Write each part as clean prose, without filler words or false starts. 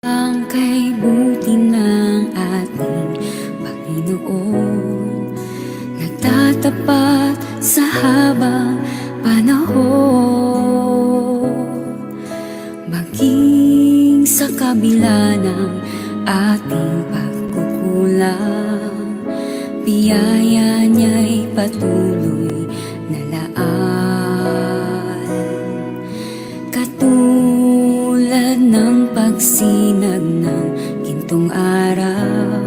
Ang kay buti ng ating Panginoon, nagtatapat sa habang panahon. Maging sa kabila ng ating pagkukulang, biyaya niya'y patuloy na laan. Katulad ng pagsinag ng gintong araw,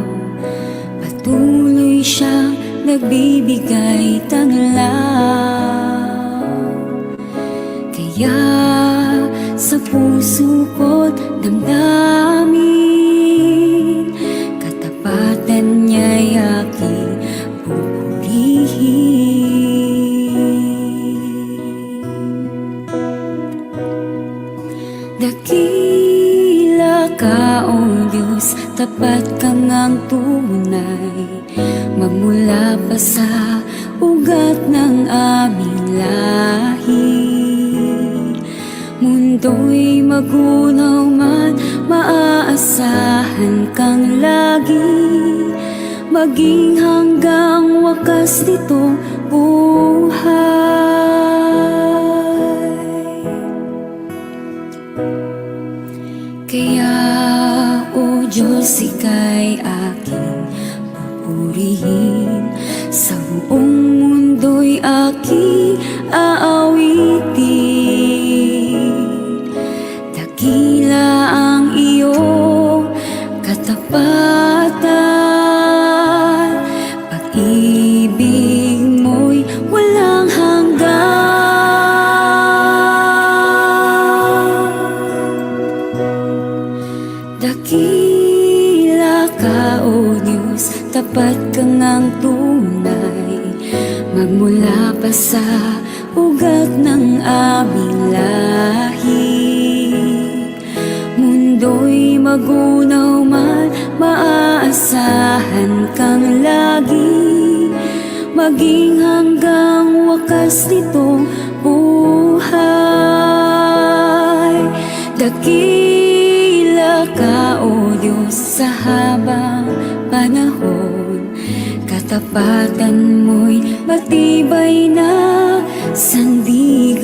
patuloy siyang nagbibigay tanglaw. Kaya sa puso ko't damdamin, katapatan niya'y aking pupurihin. Dakila ka, O Diyos, tapat ka ngang tunay, magmula pa sa ugat ng aming lahi. Mundo'y magunaw man, maaasahan kang lagi, maging hanggang wakas nitong buhay. Kaya, O Diyos, ika'y aking pupurihin, sa buong mundo'y aking aawitin. Dakila ang iyong katapatan, pag-ibig mo'y walang hanggan. Dakila ka, O Diyos, tapat ka ngang tunay, magmula pa sa ugat ng aming lahi. Mundo'y magunaw man, maaasahan kang lagi, maging hanggang wakas nitong buhay. Dakila ka, O Diyos, sa habang panahon, katapatan mo'y matibay na sandigan.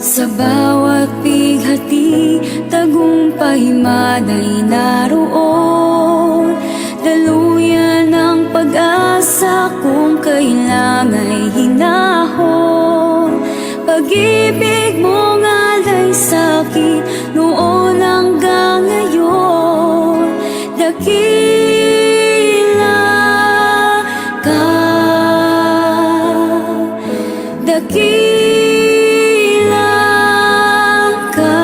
Sa bawat bighati, tagumpay mana'y naroon, daluyan ng pag-asa kung kailangan'y hinahon. Pag-ibig mo nga'y sa'kin noon hanggang ngayon. Dakila ka, dakila ka,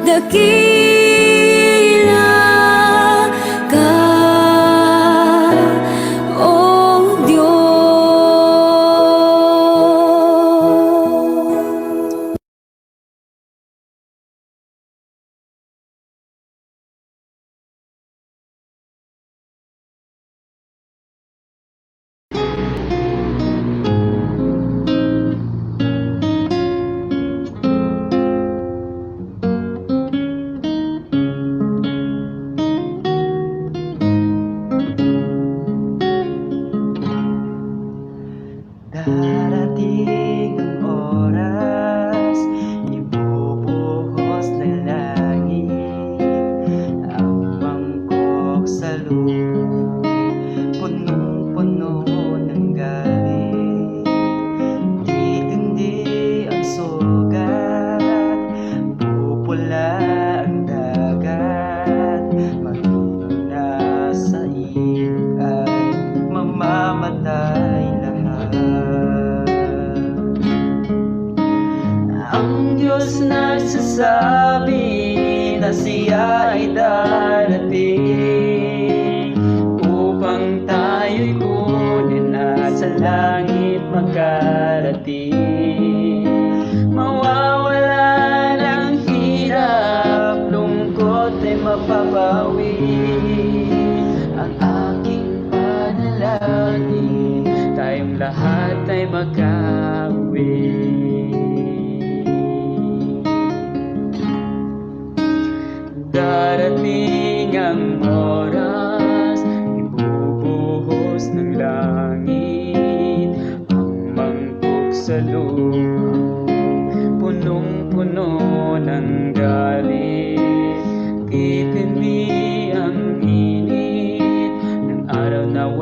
dakila ka, O Diyos. Darating ang oras, ibubuhos na langit ang mangkok sa lupa, punong-puno ng galit. Titindi ang sugat, pupula ang dagat, maging nasa ilog ay mamamatay lahat. Ang Diyos nagsasabi na siya ay darating upang tayo'y kunin at sa langit magkarating. Mawawala ng hirap, lungkot ay mapapawi. Ang aking panalangin, tayong lahat ay magkauwi.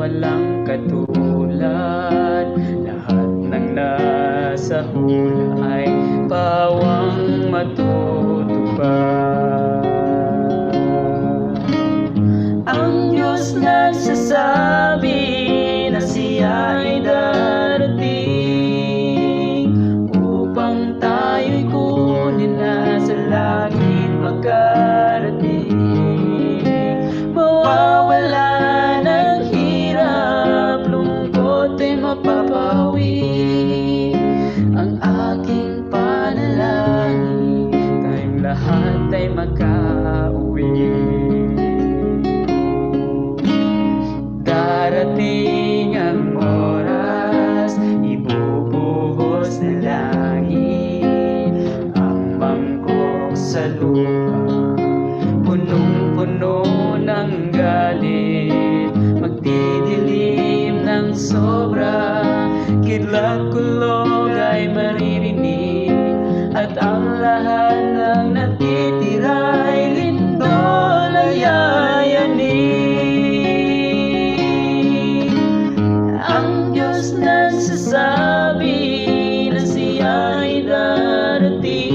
walang katulad. Lahat ng nasa hula ay pawang matutupad. Ang Diyos nagsasabi na siya ay darating upang tayo'y kunin na sa langit makarating. Mawawala ng hirap, lungkot ay mapapawi. Ang aking panalangin, tayong lahat ay makauwi. Darating ang oras, ibubuhos na langit ang mangkok sa lupa, punong-puno ng galit, magdidilim ng sobra, kidlat-kulog ay maririnig, at ang lahat ng natitira'y lindol ay yayanig. Ang Diyos nagsasabi na siya ay darating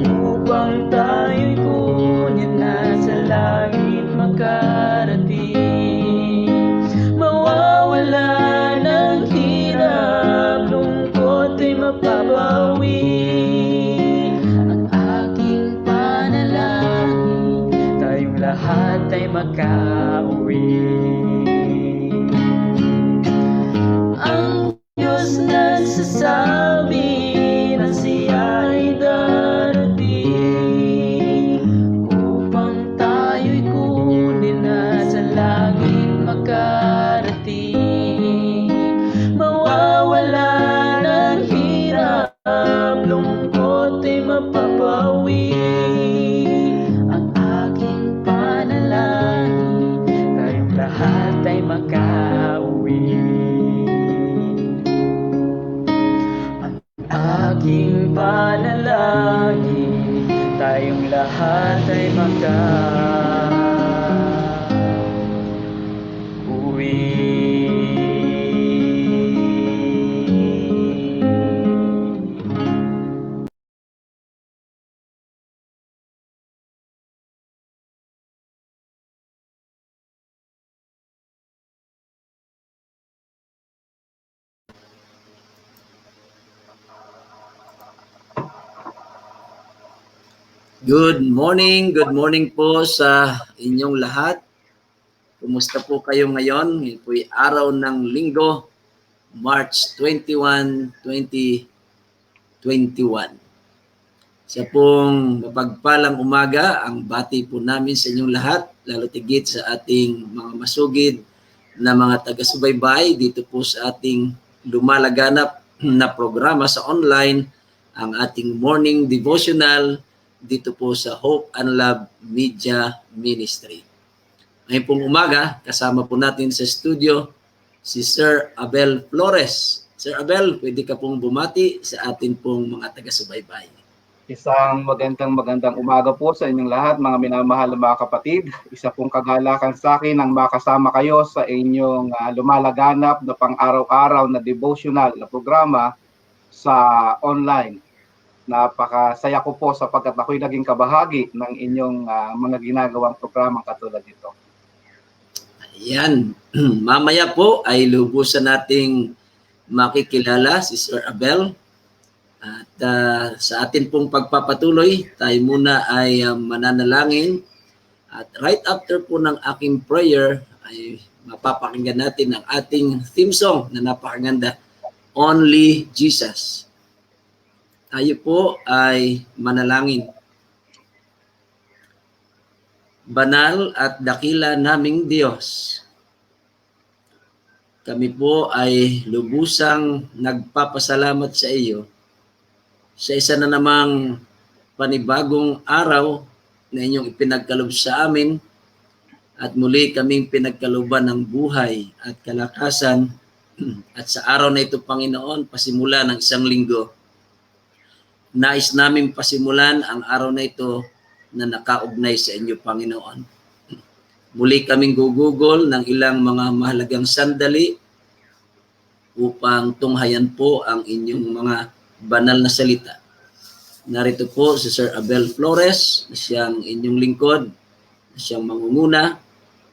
upang tayo'y kunin na sa langit makarating. Mawawala ng hirap, lungkot ay mapapawi. Ang aking panalangin, tayong lahat ay makauwi. Ang Diyos nagsasabi na siya ay darating upang tayo'y kunin na sa langit makarating. Mawawala ng hirap, lungkot ay mapapawi. Ang aking panalangin, tayong lahat ay makauwi. Aking panalangin, tayong lahat ay makauwi. Good morning po sa inyong lahat. Kumusta po kayo ngayon? Ngayon po'y araw ng Linggo, March 21, 2021. Sa pong mapagpalang umaga, ang bati po namin sa inyong lahat, lalo tigit sa ating mga masugid na mga taga-subaybay dito po sa ating lumalaganap na programa sa online, ang ating morning devotional dito po sa Hope and Love Media Ministry. Ngayon pong umaga, kasama po natin sa studio si Sir Abel Flores. Sir Abel, pwede ka pong bumati sa atin pong mga taga-subaybay. Isang magandang umaga po sa inyong lahat, mga minamahal na mga kapatid. Isa pong kagalakan sa akin ang makasama kayo sa inyong lumalaganap na pang-araw-araw na devotional na programa sa online. Napakasaya ko po sapagkat ako'y naging kabahagi ng inyong mga ginagawang programang katulad nito. Ayan, mamaya po ay lubusan nating makikilala si Sir Abel. At sa atin pong pagpapatuloy, tayo muna ay mananalangin. At right after po ng aking prayer, ay mapapakinggan natin ang ating theme song na napakaganda, Only Jesus. Tayo po ay manalangin. Banal at dakila naming Diyos, kami po ay lubusang nagpapasalamat sa iyo sa isa na namang panibagong araw na inyong ipinagkalob sa amin at muli kaming pinagkaloban ng buhay at kalakasan at sa araw na ito, Panginoon, pasimula ng isang linggo, nais namin pasimulan ang araw na ito na nakaugnay sa inyo, Panginoon. Muli kaming gugugol ng ilang mga mahalagang sandali upang tunghayan po ang inyong mga banal na salita. Narito po si Sir Abel Flores, na siyang inyong lingkod, na siyang mangunguna.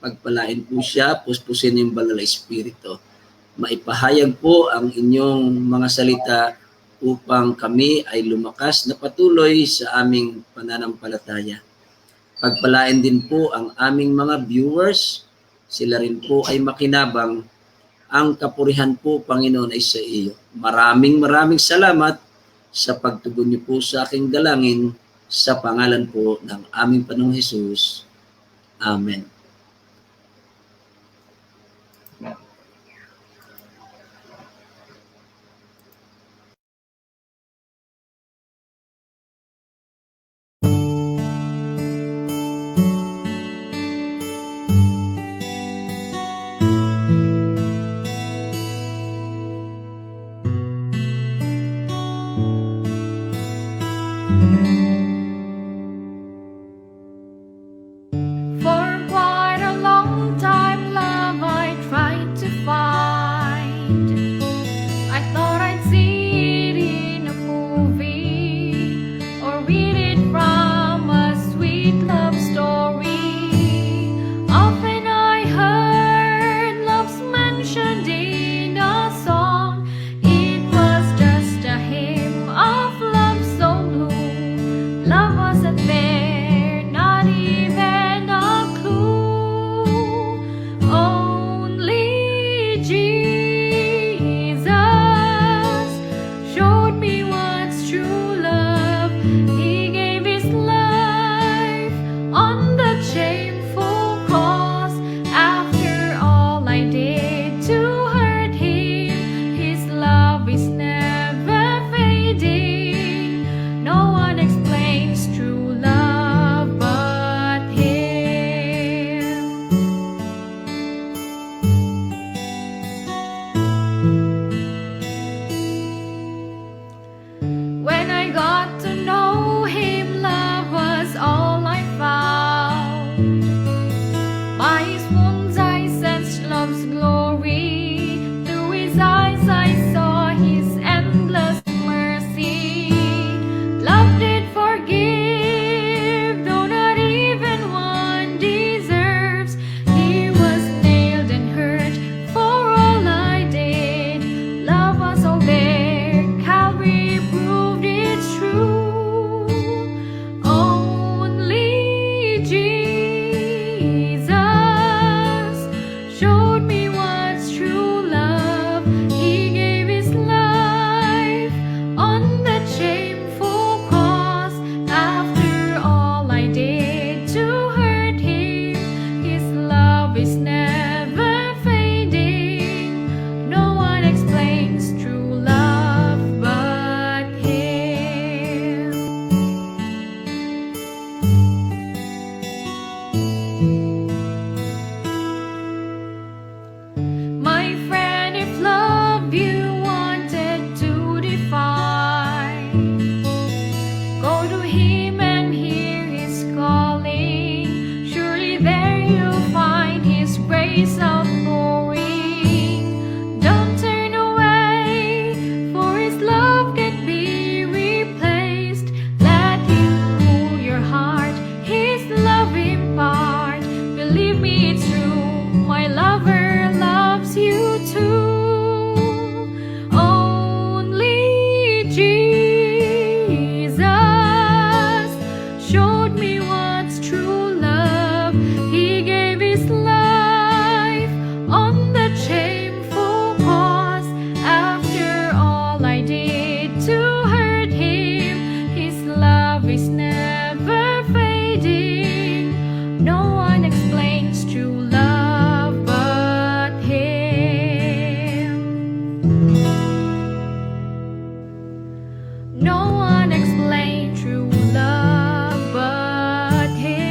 Pagpalain po siya, puspusin yung banal na espiritu. Maipahayag po ang inyong mga salita upang kami ay lumakas na patuloy sa aming pananampalataya. Pagpalain din po ang aming mga viewers, sila rin po ay makinabang. Ang kapurihan po, Panginoon, ay sa iyo. Maraming salamat sa pagtugon niyo po sa aking dalangin sa pangalan po ng aming Panginoong Hesus. Amen. For quite a long time, love I tried to find. I thought I'd see it in a movie or read it from a sweet love story. Often I heard love's mentioned in a song. It was just a hymn of love so blue. Love wasn't there, not even a clue. Only Jesus showed me what's true love. He gave his life on the shameful cross. After all I did to hurt him, his love is never fading. No one explains true love but him. When I got to know him, love was all I found. By his wounds I sensed love's glory. Through his eyes I saw his endless mercy. Love did forgive, though not even one deserves. He was nailed and hurt for all I did. Love was all there, Calvary proved it's true. Only Jesus showed me what's true love. He gave his life on that shameful cross. After all I did to hurt him, his love is never fading. No one explains true love but him. My friend, if love you wanted to define, go to him and hear his calling. Surely there you'll find his grace outpouring. Don't turn away, for his love can't be replaced. Let him cool your heart, his love impart. Believe me, it's true, my lover loves you too. Only Jesus showed me what's true love. He gave his life on that shameful cross. After all I did to hurt him, his love is never fading. No one explains true love but him. No one explains true love but him.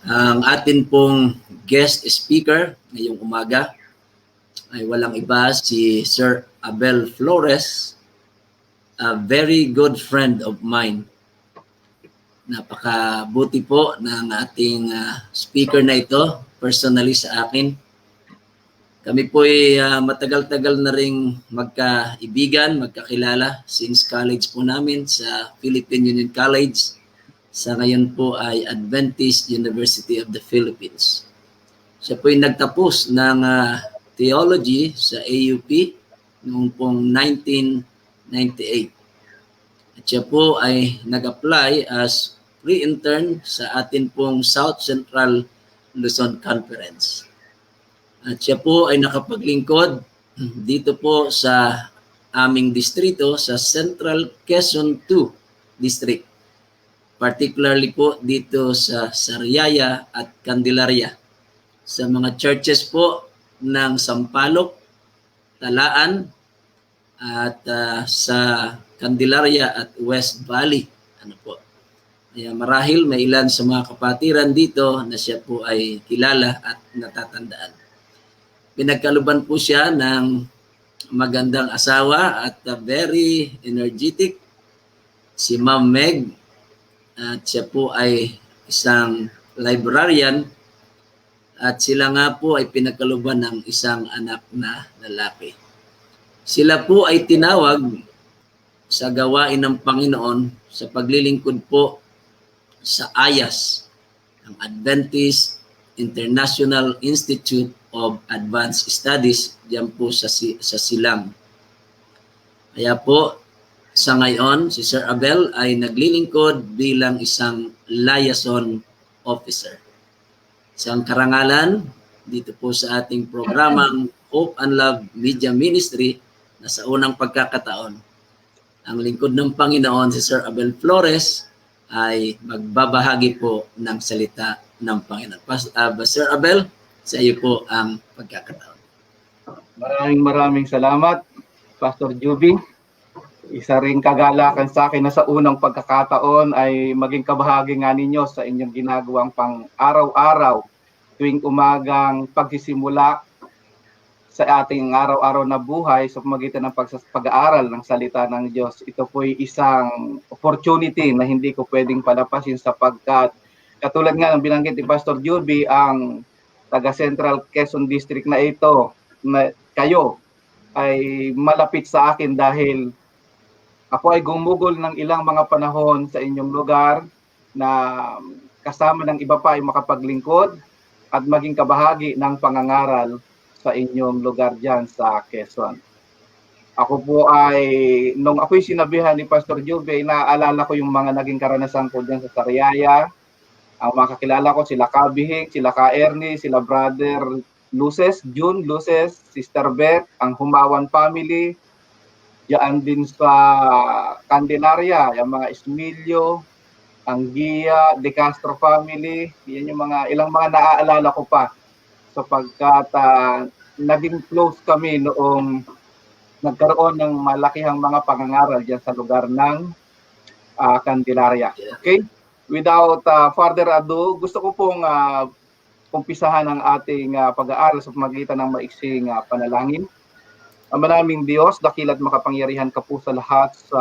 Ang atin pong guest speaker ngayong umaga ay walang iba si Sir Abel Flores, a very good friend of mine. Napakabuti po ng ating speaker na ito, personally sa akin. Kami po ay matagal-tagal na ring magkaibigan, magkakilala since college po namin sa Philippine Union College. Sa ngayon po ay Adventist University of the Philippines. Siya po ay nagtapos ng theology sa AUP noong pong 1998. At siya po ay nag-apply as pre-intern sa atin pong South Central Luzon Conference. At siya po ay nakapaglingkod dito po sa aming distrito sa Central Quezon 2 District. Particularly po dito sa Sariaya at Candelaria. Sa mga churches po ng Sampaloc, Talaan, at sa Candelaria at West Valley. Ano po? Kaya marahil may ilan sa mga kapatiran dito na siya po ay kilala at natatandaan. Pinagkaluban po siya ng magandang asawa at very energetic, si Ma'am Meg. At siya po ay isang librarian at sila nga po ay pinagkaluban ng isang anak na lalaki. Sila po ay tinawag sa gawain ng Panginoon sa paglilingkod po sa AYAS, ang Adventist International Institute of Advanced Studies, diyan po sa Silang. Kaya po, sa ngayon, si Sir Abel ay naglilingkod bilang isang liaison officer. Isang karangalan dito po sa ating programang Hope and Love Media Ministry na sa unang pagkakataon, ang lingkod ng Panginoon si Sir Abel Flores ay magbabahagi po ng salita ng Panginoon. Sir Abel, sa iyo po ang pagkakataon. Maraming salamat, Pastor Juby. Isa ring kagalakan sa akin na sa unang pagkakataon ay maging kabahagi nga ninyo sa inyong ginagawang pang araw-araw tuwing umagang pagsisimula sa ating araw-araw na buhay sa pamagitan ng pag-aaral ng salita ng Diyos. Ito po'y isang opportunity na hindi ko pwedeng palapasin sapagkat katulad nga ng binanggit ni Pastor Juby, ang taga Central Quezon District na ito, na kayo ay malapit sa akin dahil ako ay gumugol ng ilang mga panahon sa inyong lugar na kasama ng iba pa ay makapaglingkod at maging kabahagi ng pangangaral sa inyong lugar dyan sa Quezon. Ako po ay, nung ako'y sinabihan ni Pastor Juve, naaalala ko yung mga naging karanasan ko dyan sa Sariaya. Ang mga kakilala ko, sila Kabihing, sila Ka Ernie, sila Brother Luces, June Luces, Sister Beth, ang Humawan family, diyan din sa Candelaria, yung mga Esmilio, ang Gia, De Castro family, yan yung mga ilang mga naaalala ko pa sapagkat naging close kami noong nagkaroon ng malakihang mga pangangaral diyan sa lugar ng Candelaria. Okay? Without further ado, gusto ko pong umpisahan ang ating pag-aaral sa pamagitan ng maiksing panalangin. Maraming Diyos, dakil at makapangyarihan ka po sa lahat. Sa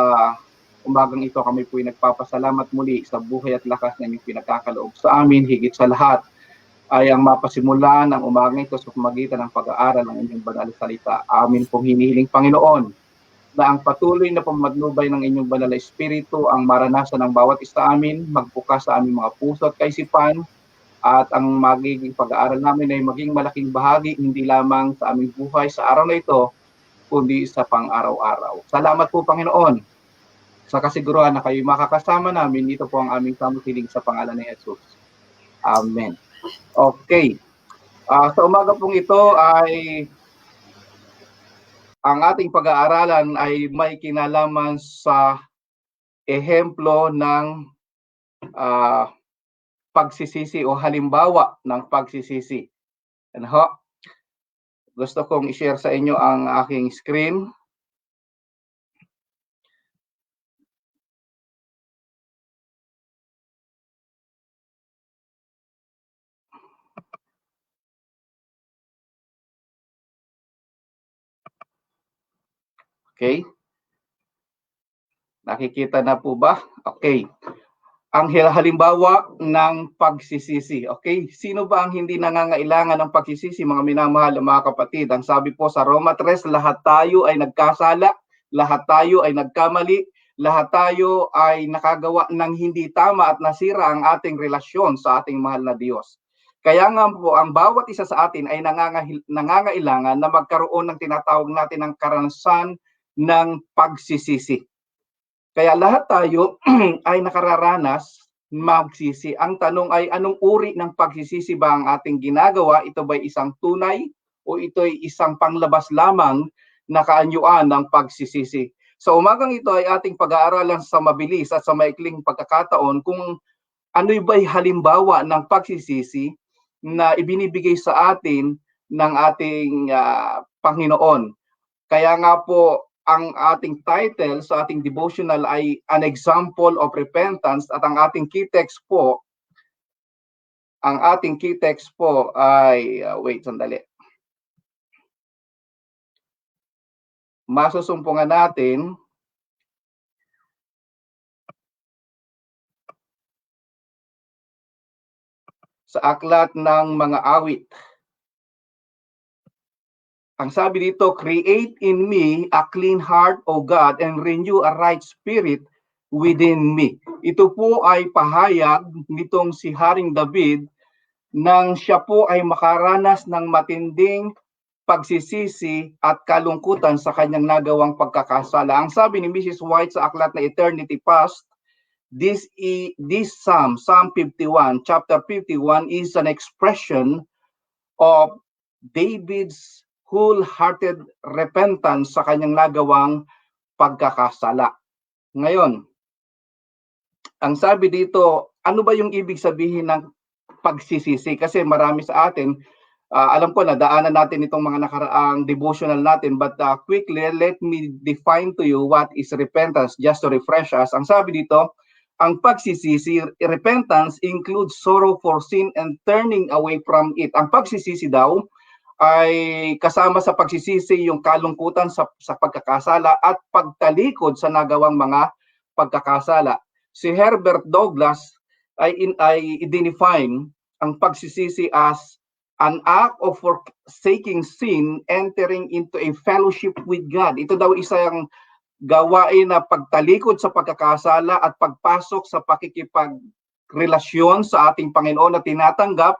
umagang ito kami po ay nagpapasalamat muli sa buhay at lakas na inyong pinagkakaloob sa amin. Higit sa lahat ay ang mapasimulan ng umagang ito sa pamagitan ng pag-aaral ng inyong banal na salita. Amin pong hinihiling Panginoon na ang patuloy na pamatnubay ng inyong banal na espiritu ang maranasan ng bawat isa amin, magbukas sa aming mga puso at kaisipan, at ang magiging pag-aaral namin ay maging malaking bahagi hindi lamang sa aming buhay sa araw na ito, kundi sa pang-araw-araw. Salamat po Panginoon sa kasiguruhan na kayo makakasama namin. Ito po ang aming samukiling sa pangalan ni Jesus. Amen. Okay. Sa umaga pong ito ay ang ating pag-aaralan ay may kinalaman sa ehemplo ng pagsisisi o halimbawa ng pagsisisi. Ano? Gusto kong i-share sa inyo ang aking screen. Okay? Nakikita na po ba? Okay. Ang halimbawa ng pagsisisi. Okay? Sino ba ang hindi nangangailangan ng pagsisisi, mga minamahal na mga kapatid? Ang sabi po sa Roma 3, lahat tayo ay nagkasala, lahat tayo ay nagkamali, lahat tayo ay nakagawa ng hindi tama at nasira ang ating relasyon sa ating mahal na Diyos. Kaya nga po, ang bawat isa sa atin ay nangangailangan na magkaroon ng tinatawag natin ng karanasan ng pagsisisi. Kaya lahat tayo ay nakararanas magsisi. Ang tanong ay, anong uri ng pagsisisi ba ang ating ginagawa? Ito ba isang tunay o ito ay isang panglabas lamang na kaanyuan ng pagsisisi? Sa umagang ito ay ating pag-aaralan sa mabilis at sa maikling pagkakataon kung ano ba'y halimbawa ng pagsisisi na ibinibigay sa atin ng ating Panginoon. Kaya nga po, ang ating title sa ating devotional ay An Example of Repentance, at ang ating key text po ay wait sandali. Masusumpungan natin sa aklat ng mga awit. Ang sabi dito, create in me a clean heart, O God, and renew a right spirit within me. Ito po ay pahayag nitong si Haring David nang siya po ay makaranas ng matinding pagsisisi at kalungkutan sa kanyang nagawang pagkakasala. Ang sabi ni Mrs. White sa aklat na Eternity Past, this Psalm 51, chapter 51 is an expression of David's wholehearted repentance sa kanyang nagawang pagkakasala. Ngayon, ang sabi dito, ano ba yung ibig sabihin ng pagsisisi? Kasi marami sa atin, alam ko na daanan natin itong mga nakaraang devotional natin, but quickly, let me define to you what is repentance, just to refresh us. Ang sabi dito, ang pagsisisi, repentance includes sorrow for sin and turning away from it. Ang pagsisisi daw ay kasama sa pagsisisi yung kalungkutan sa pagkakasala at pagtalikod sa nagawang mga pagkakasala. Si Herbert Douglas ay i-define ang pagsisisi as an act of forsaking sin, entering into a fellowship with God. Ito daw isang gawain na pagtalikod sa pagkakasala at pagpasok sa pakikipagrelasyon sa ating Panginoon na tinatanggap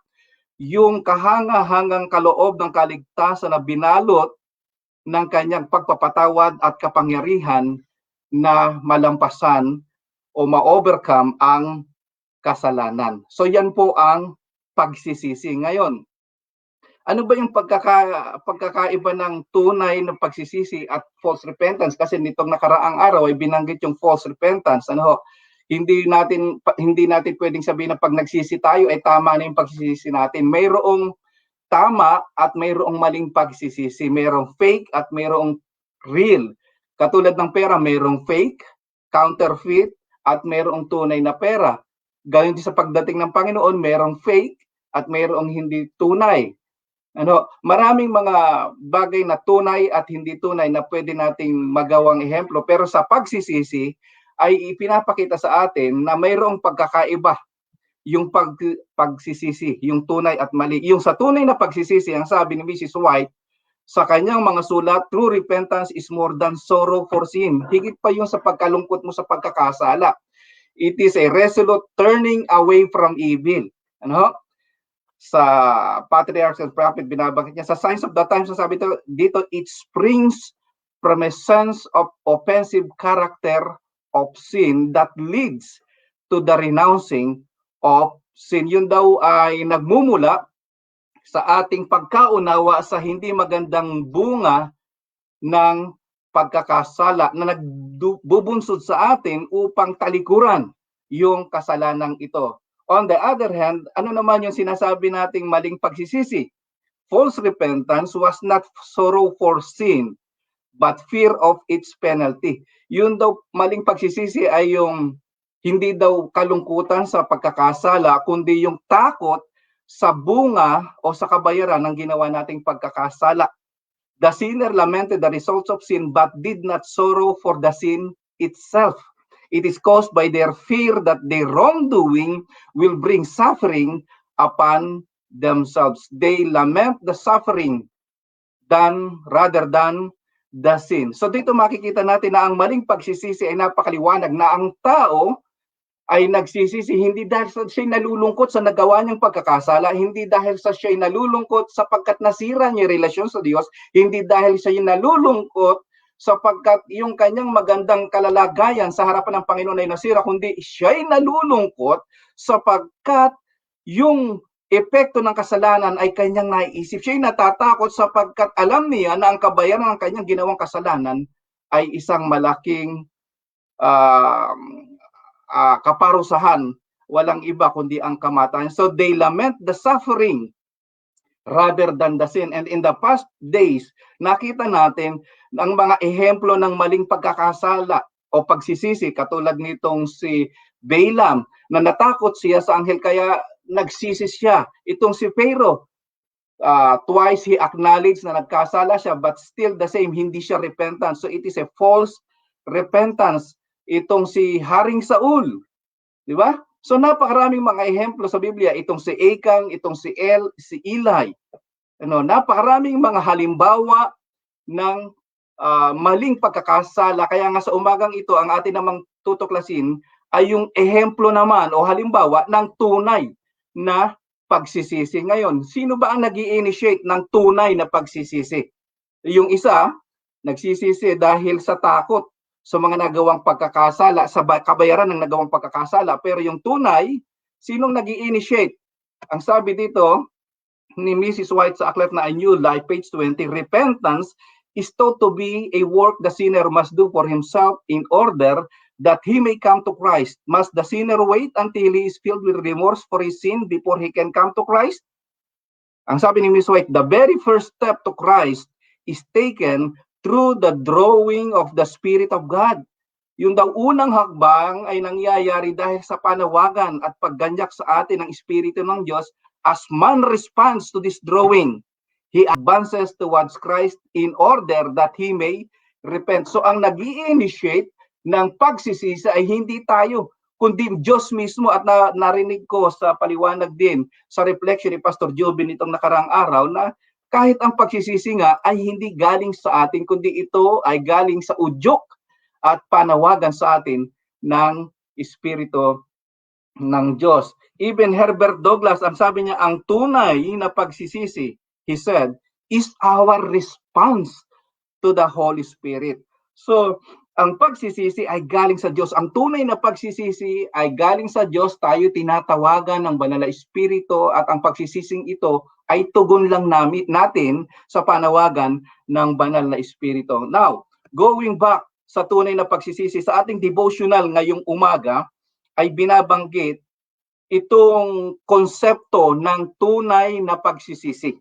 yung kahanga-hangang kaloob ng kaligtasan na binalot ng kanyang pagpapatawad at kapangyarihan na malampasan o ma-overcome ang kasalanan. So yan po ang pagsisisi. Ngayon, ano ba yung pagkakaiba ng tunay na pagsisisi at false repentance? Kasi nitong nakaraang araw ay binanggit yung false repentance. Hindi natin pwedeng sabihin na pag nagsisi tayo ay tama na yung pagsisisi natin. Mayroong tama at mayroong maling pagsisisi. Mayroong fake at mayroong real. Katulad ng pera, mayroong fake, counterfeit, at mayroong tunay na pera. Gayon din sa pagdating ng Panginoon, mayroong fake at mayroong hindi tunay. Maraming mga bagay na tunay at hindi tunay na pwede nating magawang ehemplo, pero sa pagsisisi ay ipinapakita sa atin na mayroong pagkakaiba yung pagsisisi, yung tunay at mali. Yung sa tunay na pagsisisi, ang sabi ni Mrs. White sa kanyang mga sulat, true repentance is more than sorrow for sin. Higit pa yung sa pagkalungkot mo sa pagkakasala. It is a resolute turning away from evil. Sa Patriarchs and Prophet, binabangkit niya sa Signs of the Times, sabi dito, it springs from a sense of offensive character of sin that leads to the renouncing of sin. Yun daw ay nagmumula sa ating pagkaunawa sa hindi magandang bunga ng pagkakasala na nagbubunsod sa atin upang talikuran yung kasalanang ito. On the other hand, ano naman yung sinasabi nating maling pagsisisi? False repentance was not sorrow for sin, but fear of its penalty. Yun daw maling pagsisisi ay yung hindi daw kalungkutan sa pagkakasala, kundi yung takot sa bunga o sa kabayaran ng ginawa nating pagkakasala. The sinner lamented the results of sin, but did not sorrow for the sin itself. It is caused by their fear that their wrongdoing will bring suffering upon themselves. They lament the suffering rather than the sin. So dito makikita natin na ang maling pagsisisi ay napakaliwanag na ang tao ay nagsisisi hindi dahil sa siya'y nalulungkot sa nagawa niyang pagkakasala, hindi dahil sa siya'y nalulungkot sapagkat nasira niya relasyon sa Diyos, hindi dahil siya'y nalulungkot sapagkat yung kanyang magandang kalalagayan sa harapan ng Panginoon ay nasira, kundi siya'y nalulungkot sapagkat yung epekto ng kasalanan ay kanyang naiisip. Siya'y natatakot sapagkat alam niya na ang kabayaran ng kanyang ginawang kasalanan ay isang malaking kaparusahan, walang iba kundi ang kamatayan. So they lament the suffering rather than the sin. And in the past days, nakita natin ang mga ehemplo ng maling pagkakasala o pagsisisi, katulad nitong si Balaam, na natakot siya sa anghel kaya nagsisi siya. Itong si Pharaoh, twice he acknowledged na nagkasala siya, but still the same, hindi siya repentant. So it is a false repentance. Itong si Haring Saul, di ba? So napakaraming mga ehemplo sa Biblia, itong si Achan, itong si Eli. Napakaraming mga halimbawa ng maling pagkakasala. Kaya nga sa umagang ito, ang atin namang tutuklasin ay yung ehemplo naman o halimbawa ng tunay na pagsisisi. Ngayon, sino ba ang nag-i-initiate ng tunay na pagsisisi? Yung isa, nagsisisi dahil sa takot sa mga nagawang pagkakasala, sa kabayaran ng nagawang pagkakasala. Pero yung tunay, sinong nag-i-initiate? Ang sabi dito ni Mrs. White sa aklat na A New Life, page 20, repentance is thought to be a work the sinner must do for himself in order that he may come to Christ. Must the sinner wait until he is filled with remorse for his sin before he can come to Christ? Ang sabi ni Mrs. White, the very first step to Christ is taken through the drawing of the Spirit of God. Yung daw unang hakbang ay nangyayari dahil sa panawagan at pagganyak sa atin ng Espiritu ng Diyos. As man responds to this drawing, he advances towards Christ in order that he may repent. So ang nag-i-initiate ng pagsisisi ay hindi tayo, kundi Diyos mismo. At narinig ko sa paliwanag din sa reflection ni Pastor Jobin itong nakarang araw na kahit ang pagsisisi nga ay hindi galing sa atin, kundi ito ay galing sa udyok at panawagan sa atin ng Espiritu ng Diyos. Even Herbert Douglas, ang sabi niya, ang tunay na pagsisisi, he said, is our response to the Holy Spirit. So, ang pagsisisi ay galing sa Diyos. Ang tunay na pagsisisi ay galing sa Diyos. Tayo tinatawagan ng Banal na Espiritu at ang pagsisising ito ay tugon lang natin sa panawagan ng Banal na Espiritu. Now, going back sa tunay na pagsisisi, sa ating devotional ngayong umaga ay binabanggit itong konsepto ng tunay na pagsisisi.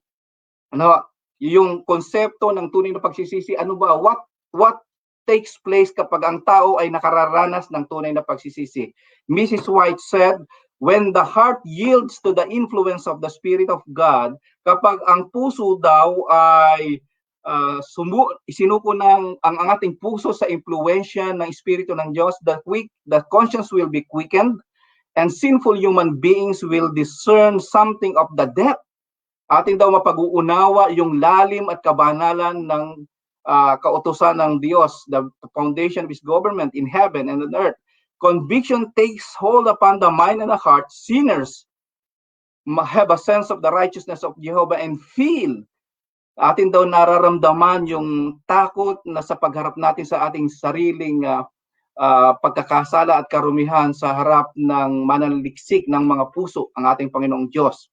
Yung konsepto ng tunay na pagsisisi, ano ba? What takes place kapag ang tao ay nakararanas ng tunay na pagsisisi? Mrs. White said, when the heart yields to the influence of the Spirit of God, kapag ang puso daw ay isinuko ng ang ating puso sa impluwensya ng Espiritu ng Diyos, the conscience will be quickened, and sinful human beings will discern something of the depth. Ating daw mapag-uunawa yung lalim at kabanalan ng kautusan ng Diyos, the foundation of His government in heaven and on earth. Conviction takes hold upon the mind and the heart. Sinners have a sense of the righteousness of Jehovah and feel. Atin daw nararamdaman yung takot na sa pagharap natin sa ating sariling pagkakasala at karumihan sa harap ng mananaliksik ng mga puso, ang ating Panginoong Diyos.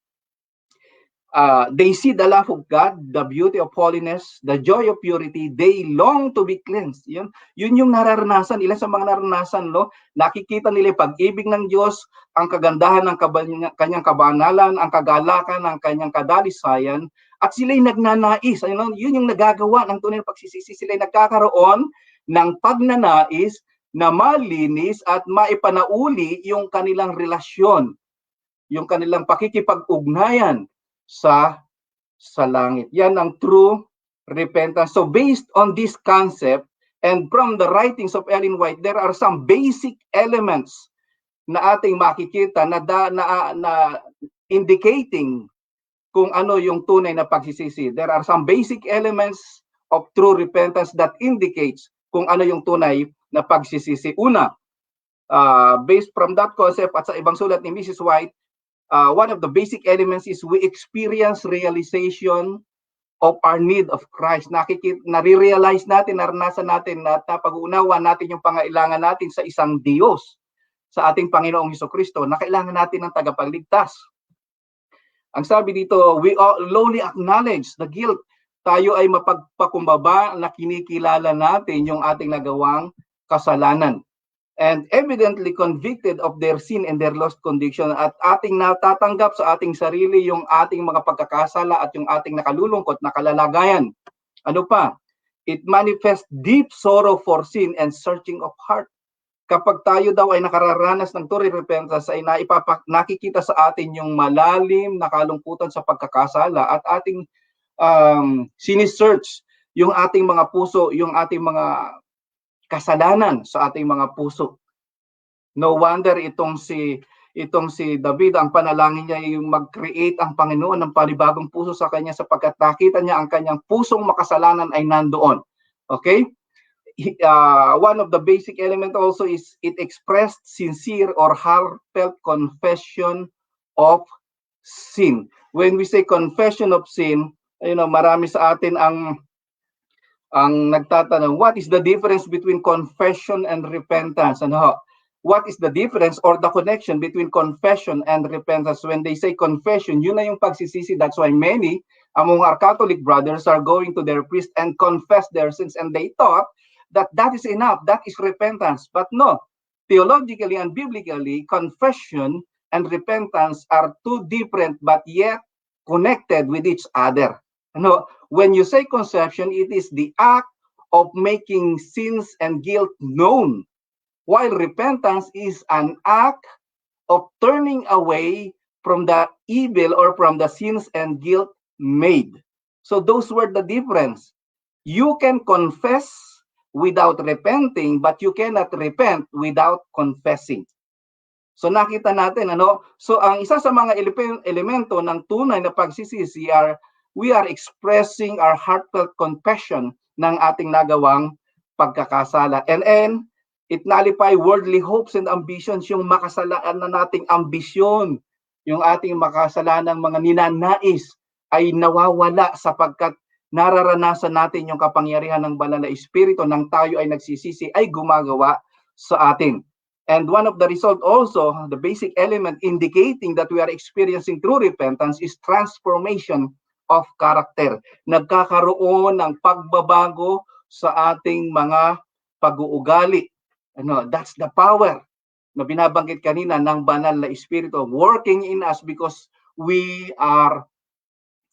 They see the love of God, the beauty of holiness, the joy of purity. They long to be cleansed. Yun yung nararanasan. Ilan sa mga nararanasan, nakikita nila yung pag-ibig ng Diyos, ang kagandahan ng kanyang kabanalan, ang kagalakan ng kanyang kadalisayan, at sila'y nagnanais. Yun yung nagagawa ng tunay na pagsisisi. Sila'y nagkakaroon ng pagnanais na malinis at maipanauli yung kanilang relasyon, yung kanilang pakikipag-ugnayan sa langit. Yan ang true repentance. So based on this concept and from the writings of Ellen White, there are some basic elements na ating makikita na indicating kung ano yung tunay na pagsisisi. There are some basic elements of true repentance that indicates kung ano yung tunay na pagsisisi. Una, based from that concept at sa ibang sulat ni Mrs. White, one of the basic elements is we experience realization of our need of Christ. Nare-realize natin, naranasan natin at napag-uunawa natin yung pangailangan natin sa isang Diyos, sa ating Panginoong Hesukristo, na kailangan natin ng tagapagligtas. Ang sabi dito, we all lowly acknowledge the guilt. Tayo ay mapagpakumbaba na kinikilala natin yung ating nagawang kasalanan. And evidently convicted of their sin and their lost condition, at ating natatanggap sa ating sarili yung ating mga pagkakasala at yung ating nakalulungkot na kalalagayan. Ano pa? It manifests deep sorrow for sin and searching of heart. Kapag tayo daw ay nakararanas ng true repentance, ay nakikita sa atin yung malalim na kalungkutan sa pagkakasala at ating sinisearch yung ating mga puso, yung ating mga kasalanan sa ating mga puso. No wonder itong si David, ang panalangin niya ay yung mag-create ang Panginoon ng panibagong puso sa kanya, sapagkat nakita niya ang kanyang pusong makasalanan ay nandoon. Okay? One of the basic element also is it expressed sincere or heartfelt confession of sin. When we say confession of sin, marami sa atin ang nagtatanong, what is the difference between confession and repentance? What is the difference or the connection between confession and repentance? When they say confession, yun na yung pagsisisi. That's why many among our Catholic brothers are going to their priest and confess their sins, and they thought that is enough, that is repentance. But no, theologically and biblically, confession and repentance are two different but yet connected with each other. When you say confession, it is the act of making sins and guilt known, while repentance is an act of turning away from the evil or from the sins and guilt made. So those were the difference. You can confess without repenting, but you cannot repent without confessing. So nakita natin, so ang isa sa mga elemento ng tunay na pagsisisi we are expressing our heartfelt confession ng ating nagawang pagkakasala. And it nullify worldly hopes and ambitions, yung makasalaan na nating ambisyon, yung ating makasalanang mga ninanais ay nawawala sapagkat nararanasan natin yung kapangyarihan ng banal na Espiritu nang tayo ay nagsisisi ay gumagawa sa atin. And one of the result also, the basic element indicating that we are experiencing true repentance is transformation of character. Nagkakaroon ng pagbabago sa ating mga pag-uugali. That's the power na binabanggit kanina ng banal na Espiritu working in us because we are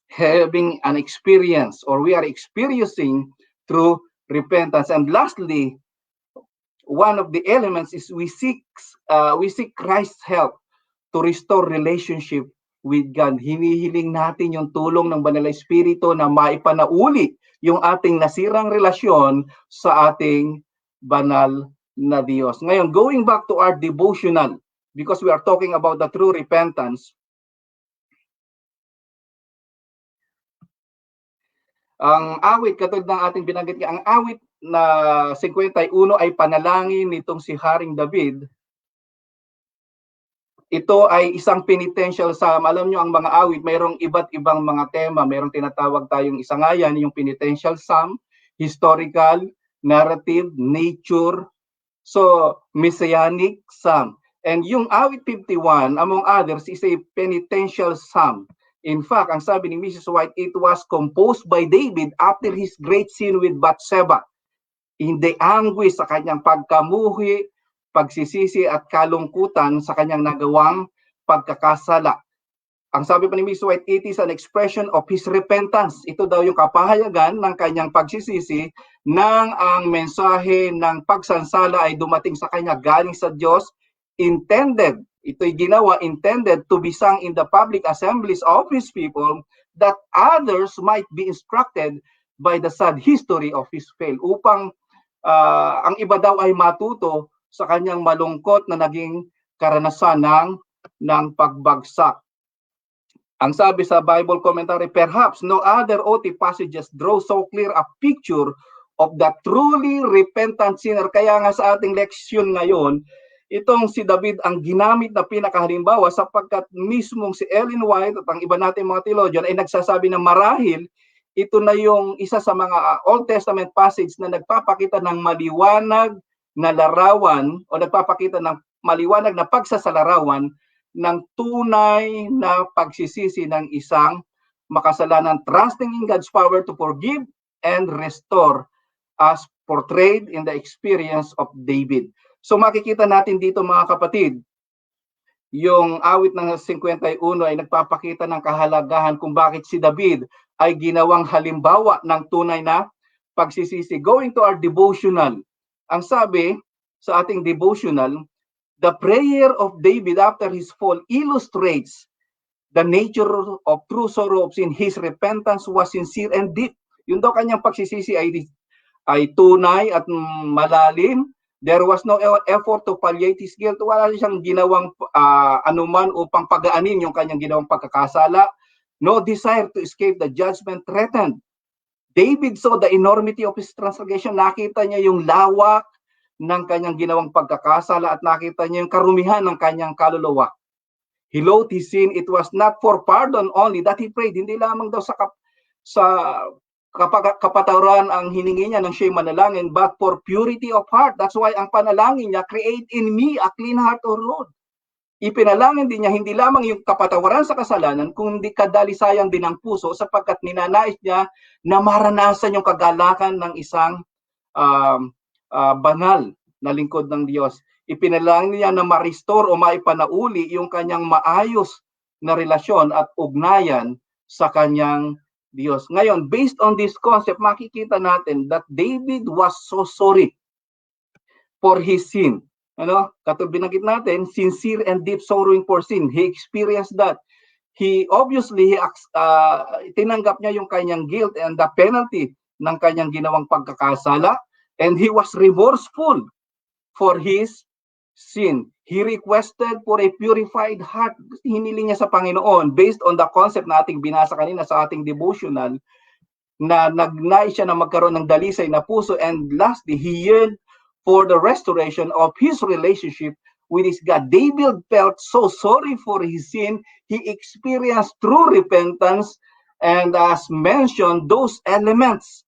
having an experience or we are experiencing through repentance. And lastly, one of the elements is we seek Christ's help to restore relationship with God. Hinihiling natin yung tulong ng Banal na Espiritu na maipanauli yung ating nasirang relasyon sa ating banal na Diyos. Ngayon, going back to our devotional, because we are talking about the true repentance, ang awit, katulad ng ating binanggit, ang awit na 51 ay panalangin nitong si Haring David. Ito ay isang penitential psalm. Alam nyo, ang mga awit, mayroong iba't ibang mga tema. Mayroong tinatawag tayong isa nga yan, yung penitential psalm, historical, narrative, nature, so messianic psalm. And yung awit 51, among others, is a penitential psalm. In fact, ang sabi ni Mrs. White, it was composed by David after his great sin with Bathsheba. In the anguish sa kanyang pagkamuhi, pagsisisi at kalungkutan sa kanyang nagawang pagkakasala. Ang sabi pa ni Mrs. White, it is an expression of his repentance. Ito daw yung kapahayagan ng kanyang pagsisisi nang ang mensahe ng pagsansala ay dumating sa kanya galing sa Diyos, intended to be sung in the public assemblies of his people, that others might be instructed by the sad history of his fail, upang ang iba daw ay matuto sa kanyang malungkot na naging karanasan ng pagbagsak. Ang sabi sa Bible commentary, perhaps no other OT passages draw so clear a picture of the truly repentant sinner. Kaya nga sa ating leksyon ngayon, itong si David ang ginamit na pinakahalimbawa, sapagkat mismong si Ellen White at ang iba nating mga theologian ay nagsasabi na marahil ito na yung isa sa mga Old Testament passage na nagpapakita ng maliwanag na larawan o nagpapakita ng maliwanag na pagsasalarawan ng tunay na pagsisisi ng isang makasalanan, trusting in God's power to forgive and restore, as portrayed in the experience of David. So makikita natin dito mga kapatid, yung awit ng 51 ay nagpapakita ng kahalagahan kung bakit si David ay ginawang halimbawa ng tunay na pagsisisi. Going to our devotional, ang sabi sa ating devotional, the prayer of David after his fall illustrates the nature of true sorrow of sin. His repentance was sincere and deep. Yung daw kanyang pagsisisi ay tunay at malalim. There was no effort to palliate his guilt. Wala siyang ginawang anuman upang pagaanin yung kanyang ginawang pagkakasala. No desire to escape the judgment threatened. David saw the enormity of his transgression. Nakita niya yung lawak ng kanyang ginawang pagkakasala at nakita niya yung karumihan ng kanyang kaluluwa. He loathed his sin. It was not for pardon only that he prayed. Hindi lamang daw sa kapatawaran ang hiningi niya ng siya'y manalangin, but for purity of heart. That's why ang panalangin niya, create in me a clean heart, O Lord. Ipinalangin din niya hindi lamang yung kapatawaran sa kasalanan, kundi kadalisayan din ang puso, sapagkat ninanais niya na maranasan yung kagalakan ng isang banal na lingkod ng Diyos. Ipinalangin niya na ma-restore o maipanauli yung kanyang maayos na relasyon at ugnayan sa kanyang Diyos. Ngayon, based on this concept, makikita natin that David was so sorry for his sin. Katulad binanggit natin, sincere and deep sorrowing for sin. He experienced that. He obviously, tinanggap niya yung kanyang guilt and the penalty ng kanyang ginawang pagkakasala. And he was remorseful for his sin. He requested for a purified heart. Hiniling niya sa Panginoon based on the concept na ating binasa kanina sa ating devotional, na nagnais siya na magkaroon ng dalisay na puso. And lastly, he yearned for the restoration of his relationship with his God. David felt so sorry for his sin. He experienced true repentance. And as mentioned, those elements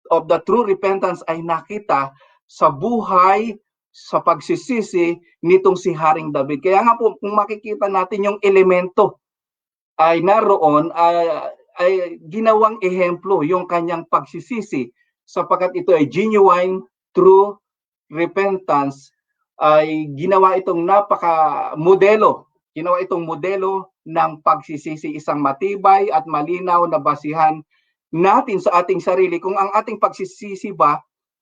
of the true repentance ay nakita sa buhay, sa pagsisisi nitong si Haring David. Kaya nga po, kung makikita natin yung elemento ay naroon, ay ginawang ehemplo yung kanyang pagsisisi, sapagkat ito ay genuine, true repentance, ay ginawa itong napaka-modelo. Ginawa itong modelo ng pagsisisi, isang matibay at malinaw na basihan natin sa ating sarili kung ang ating pagsisisi ba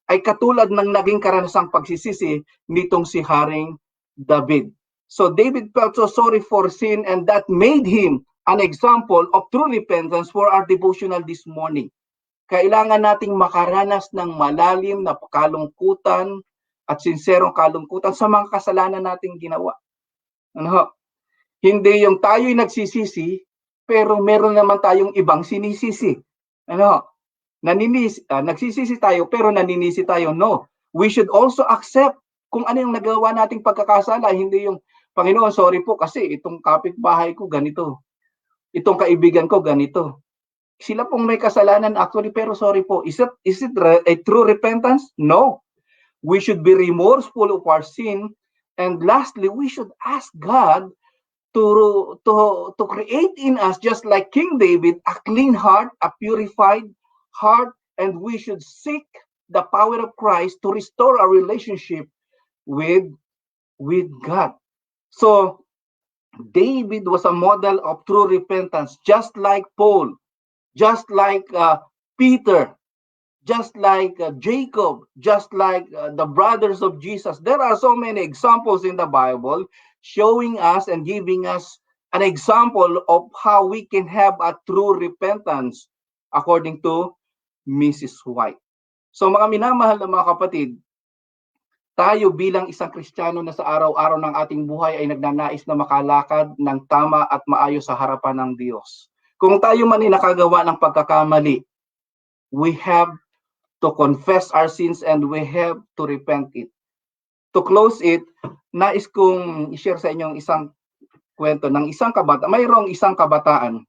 ay katulad ng naging karanasang pagsisisi nitong si Haring David. So David felt so sorry for sin, and that made him an example of true repentance for our devotional this morning. Kailangan nating makaranas ng malalim na kalungkutan at sinserong kalungkutan sa mga kasalanan nating ginawa. Hindi yung tayo'y nagsisisi, pero meron naman tayong ibang sinisisi. Nagsisisi tayo pero naninisi tayo. No. We should also accept kung ano yung nagawa nating pagkakasala. Hindi yung, Panginoon, sorry po kasi itong kapitbahay ko ganito. Itong kaibigan ko ganito. Sila pong may kasalanan actually, pero sorry po. Is it a true repentance? No. We should be remorseful of our sin. And lastly, we should ask God to create in us, just like King David, a clean heart, a purified heart, and we should seek the power of Christ to restore our relationship with God. So David was a model of true repentance, just like Paul, just like Peter, just like Jacob, just like the brothers of Jesus. There are so many examples in the Bible showing us and giving us an example of how we can have a true repentance according to Mrs. White. So mga minamahal na mga kapatid, tayo bilang isang Kristiyano na sa araw-araw ng ating buhay ay nagnanais na makalakad ng tama at maayos sa harapan ng Diyos. Kung tayo man ay nakagawa ng pagkakamali, we have to confess our sins and we have to repent it. To close it, nais kong i-share sa inyong isang kwento ng isang kabataan. Mayroong isang kabataan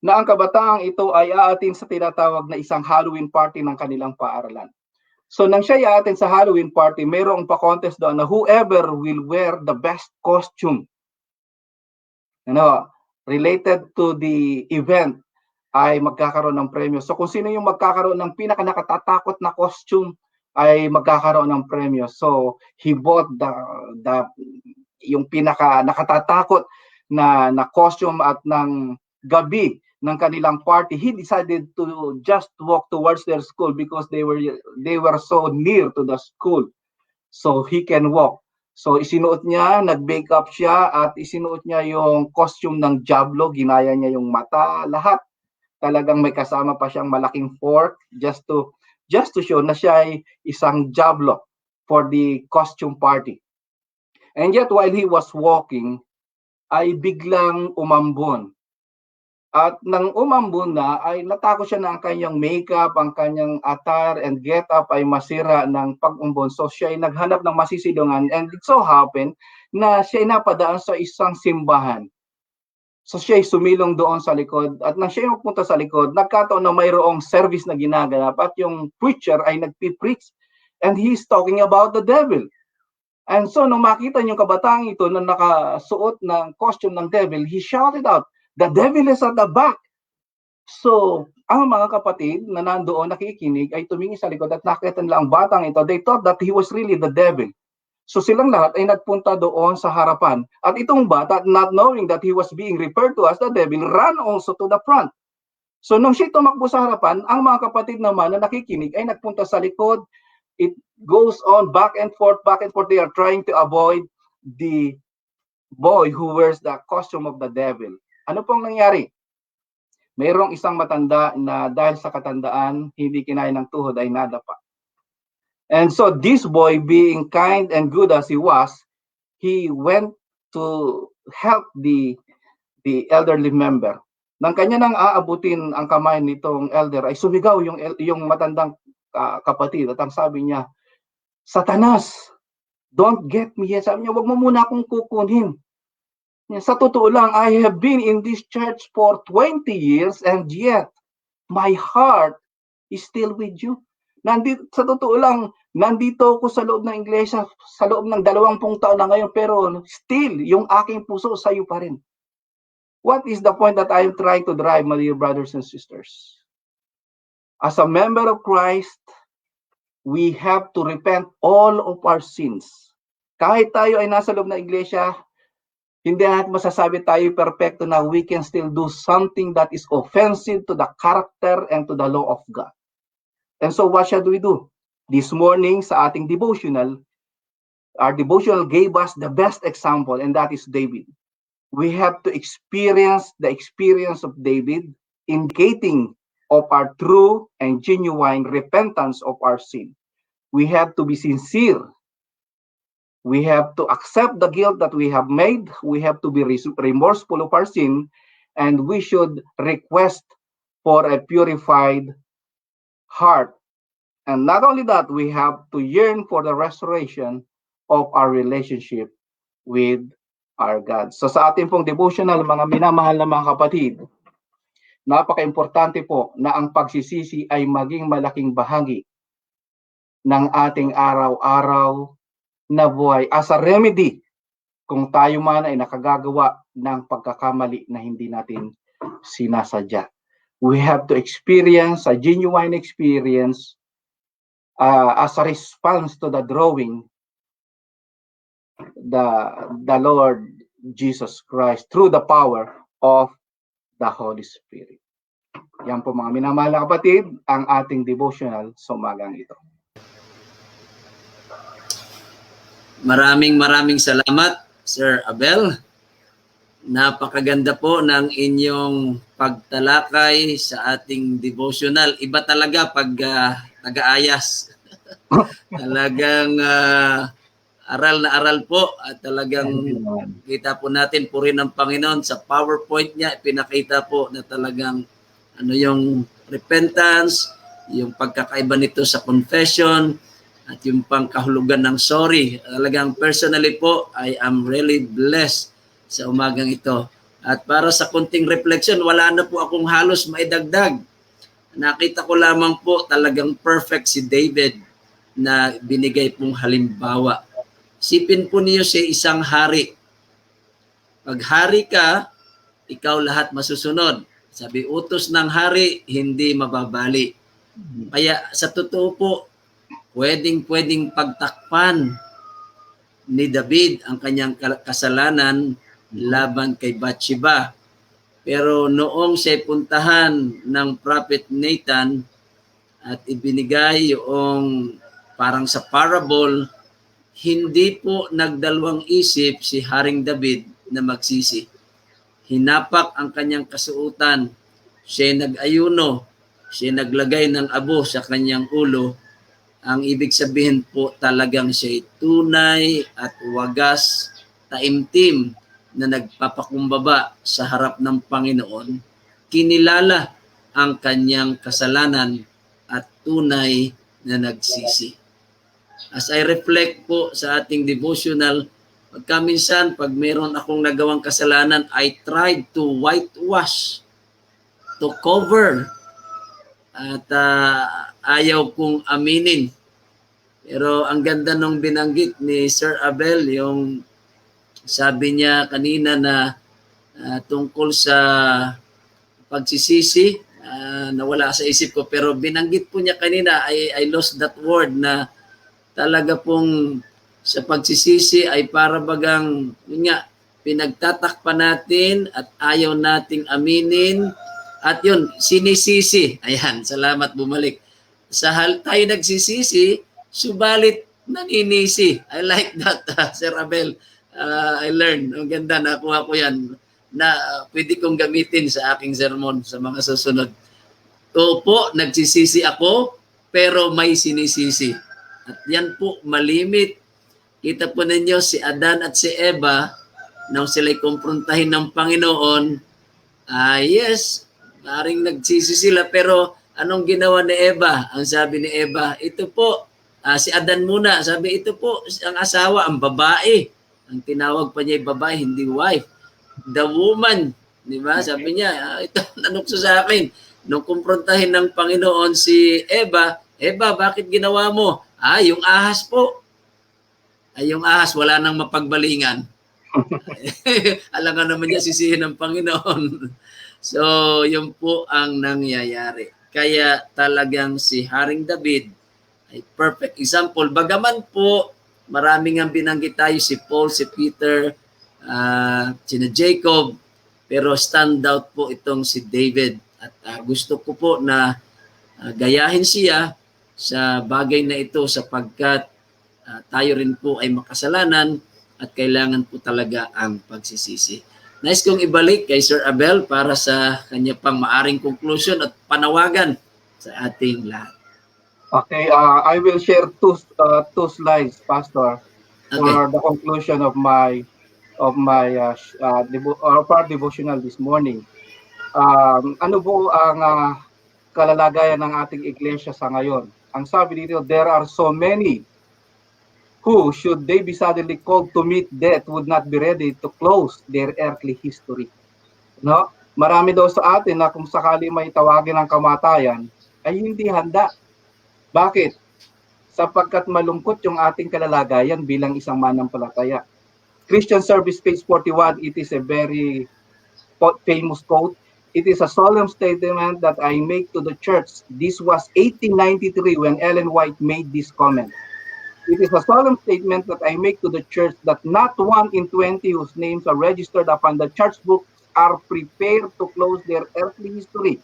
na ang kabataang ito ay aatin sa tinatawag na isang Halloween party ng kanilang paaralan. So nang siya i-attend sa Halloween party, mayroong pa-contest doon na whoever will wear the best costume, related to the event, ay magkakaroon ng premyo. So kung sino yung magkakaroon ng pinaka-nakatatakot na costume, ay magkakaroon ng premyo. So he bought yung pinaka-nakatatakot na costume at ng gabi ng kanilang party. He decided to just walk towards their school because they were so near to the school, so he can walk. So isinuot niya, nag-make up siya at isinuot niya yung costume ng Diablo, ginaya niya yung mata, lahat. Talagang may kasama pa siyang malaking fork just to show na siya ay isang Diablo for the costume party. And yet while he was walking, ay biglang umambon. At nang umambon na, ay natakot siya na ang kanyang makeup, ang kanyang attire and get-up ay masira ng pag-umbon. So siya ay naghanap ng masisilungan, and it so happened na siya ay napadaan sa isang simbahan. So siya ay sumilong doon sa likod, at nang siya ay magpunta sa likod, nagkataon na mayroong service na ginaganap at yung preacher ay nagpipreach and he's talking about the devil. And so nung makita niyo kabataang ito na nakasuot ng costume ng devil, he shouted out, "The devil is at the back." So, ang mga kapatid na nandoon nakikinig ay tumingin sa likod at nakita nila ang batang ito. They thought that he was really the devil. So silang lahat ay nagpunta doon sa harapan. At itong bata, not knowing that he was being referred to as the devil, ran also to the front. So nung siya tumakbo sa harapan, ang mga kapatid naman na nakikinig ay nagpunta sa likod. It goes on back and forth. They are trying to avoid the boy who wears the costume of the devil. Ano pong nangyari? Mayroong isang matanda na dahil sa katandaan, hindi kinaya ng tuhod ay nadapa. And so this boy, being kind and good as he was, he went to help the elderly member. Nang kanya nang aabutin ang kamay nitong elder, ay sumigaw yung matandang kapatid. At ang sabi niya, "Satanas, don't get me here." Sabi niya, "Wag mo muna akong kukunin. Sa totoo lang, I have been in this church for 20 years and yet my heart is still with you." Sa totoo lang, nandito ako sa loob ng iglesia, sa loob ng 20 taon na ngayon, pero still, yung aking puso sa iyo pa rin. What is the point that I am trying to drive, my dear brothers and sisters? As a member of Christ, we have to repent all of our sins. Kahit tayo ay nasa loob ng iglesia, hindi natin masasabi tayo perfecto na we can still do something that is offensive to the character and to the law of God. And so what should we do? This morning sa ating devotional, our devotional gave us the best example, and that is David. We have to experience the experience of David, indicating of our true and genuine repentance of our sin. We have to be sincere. We have to accept the guilt that we have made. We have to be remorseful of our sin, and we should request for a purified heart. And not only that, we have to yearn for the restoration of our relationship with our God. So sa ating pong devotional, mga minamahal na mga kapatid, napaka-importante po na ang pagsisisi ay maging malaking bahagi ng ating araw-araw na buhay as a remedy kung tayo man ay nakagagawa ng pagkakamali na hindi natin sinasadya. We have to experience a genuine experience as a response to the drawing the Lord Jesus Christ through the power of the Holy Spirit. Yan po mga minamahal na kapatid, ang ating devotional sa umagang ito. Maraming salamat, Sir Abel. Napakaganda po ng inyong pagtalakay sa ating devotional. Iba talaga pag nag-aayas. Talagang aral na aral po at talagang kita po natin puri ng Panginoon sa PowerPoint niya. Pinakita po na talagang ano yung repentance, yung pagkakaiba nito sa confession, at yung pangkahulugan ng sorry. Talagang personally po, I am really blessed sa umagang ito. At para sa kunting reflection, wala na po akong halos maidagdag. Nakita ko lamang po talagang perfect si David na binigay pong halimbawa. Sipin po niyo si isang hari. Pag hari ka, ikaw lahat masusunod. Sabi, utos ng hari, hindi mababali. Kaya sa totoo po, pwedeng pagtakpan ni David ang kanyang kasalanan laban kay Bathsheba. Pero noong siya puntahan ng Prophet Nathan at ibinigay yung parang sa parable, hindi po nagdalawang isip si Haring David na magsisi. Hinapak ang kanyang kasuotan. Siya nag-ayuno. Siya naglagay ng abo sa kanyang ulo. Ang ibig sabihin po talagang siya tunay at wagas, taimtim na nagpapakumbaba sa harap ng Panginoon, kinilala ang kanyang kasalanan at tunay na nagsisi. As I reflect po sa ating devotional, pagkaminsan, pag meron akong nagawang kasalanan, I tried to whitewash, to cover, at ayaw kong aminin. Pero ang ganda nung binanggit ni Sir Abel, yung sabi niya kanina na tungkol sa pagsisisi, nawala sa isip ko, pero binanggit po niya kanina, I lost that word, na talaga pong sa pagsisisi ay para bagang yun nga, pinagtatakpan natin at ayaw nating aminin, at yun, sinisisi. Ayan, salamat, bumalik. Tayo nagsisisi, subalit naninisi. I like that, Sir Abel. I learned. Ang ganda, nakuha ko yan na pwede kong gamitin sa aking sermon sa mga susunod. Opo, nagsisisi ako, pero may sinisisi. At yan po, malimit. Kita po ninyo si Adan at si Eva, nang sila'y kumprontahin ng Panginoon, yes, maring nagsisi sila, pero anong ginawa ni Eva? Ang sabi ni Eva, ito po, si Adan muna, sabi, ito po, ang asawa, ang babae. Ang tinawag pa niya ay babae, hindi wife. The woman, di ba? Sabi niya, ito, nanukso sa akin. Nung kumprontahin ng Panginoon si Eva, Eva, bakit ginawa mo? Yung ahas po. Yung ahas, wala nang mapagbalingan. Alam nga naman niya, sisihin ng Panginoon. So, yun po ang nangyayari. Kaya talagang si Haring David ay perfect example. Bagaman po, maraming ang binanggit tayo, si Paul, si Peter, sina Jacob, pero standout po itong si David. At gusto ko po na gayahin siya sa bagay na ito sapagkat tayo rin po ay makasalanan at kailangan po talaga ang pagsisisi. Nice kong ibalik kay Sir Abel para sa kanya pang maaring conclusion at panawagan sa ating lahat. Okay, I will share two slides, Pastor, for the conclusion of my devotional this morning. Ano po ang kalalagayan ng ating iglesia sa ngayon? Ang sabi dito, there are so many who, should they be suddenly called to meet death, would not be ready to close their earthly history. No? Marami daw sa atin na kung sakali may tawagin ng kamatayan, ay hindi handa. Bakit? Sapagkat malungkot yung ating kalalagayan bilang isang manampalataya. Christian Service page 41, it is a very famous quote. It is a solemn statement that I make to the church. This was 1893 when Ellen White made this comment. It is a solemn statement that I make to the church that not 1 in 20 whose names are registered upon the church book are prepared to close their earthly history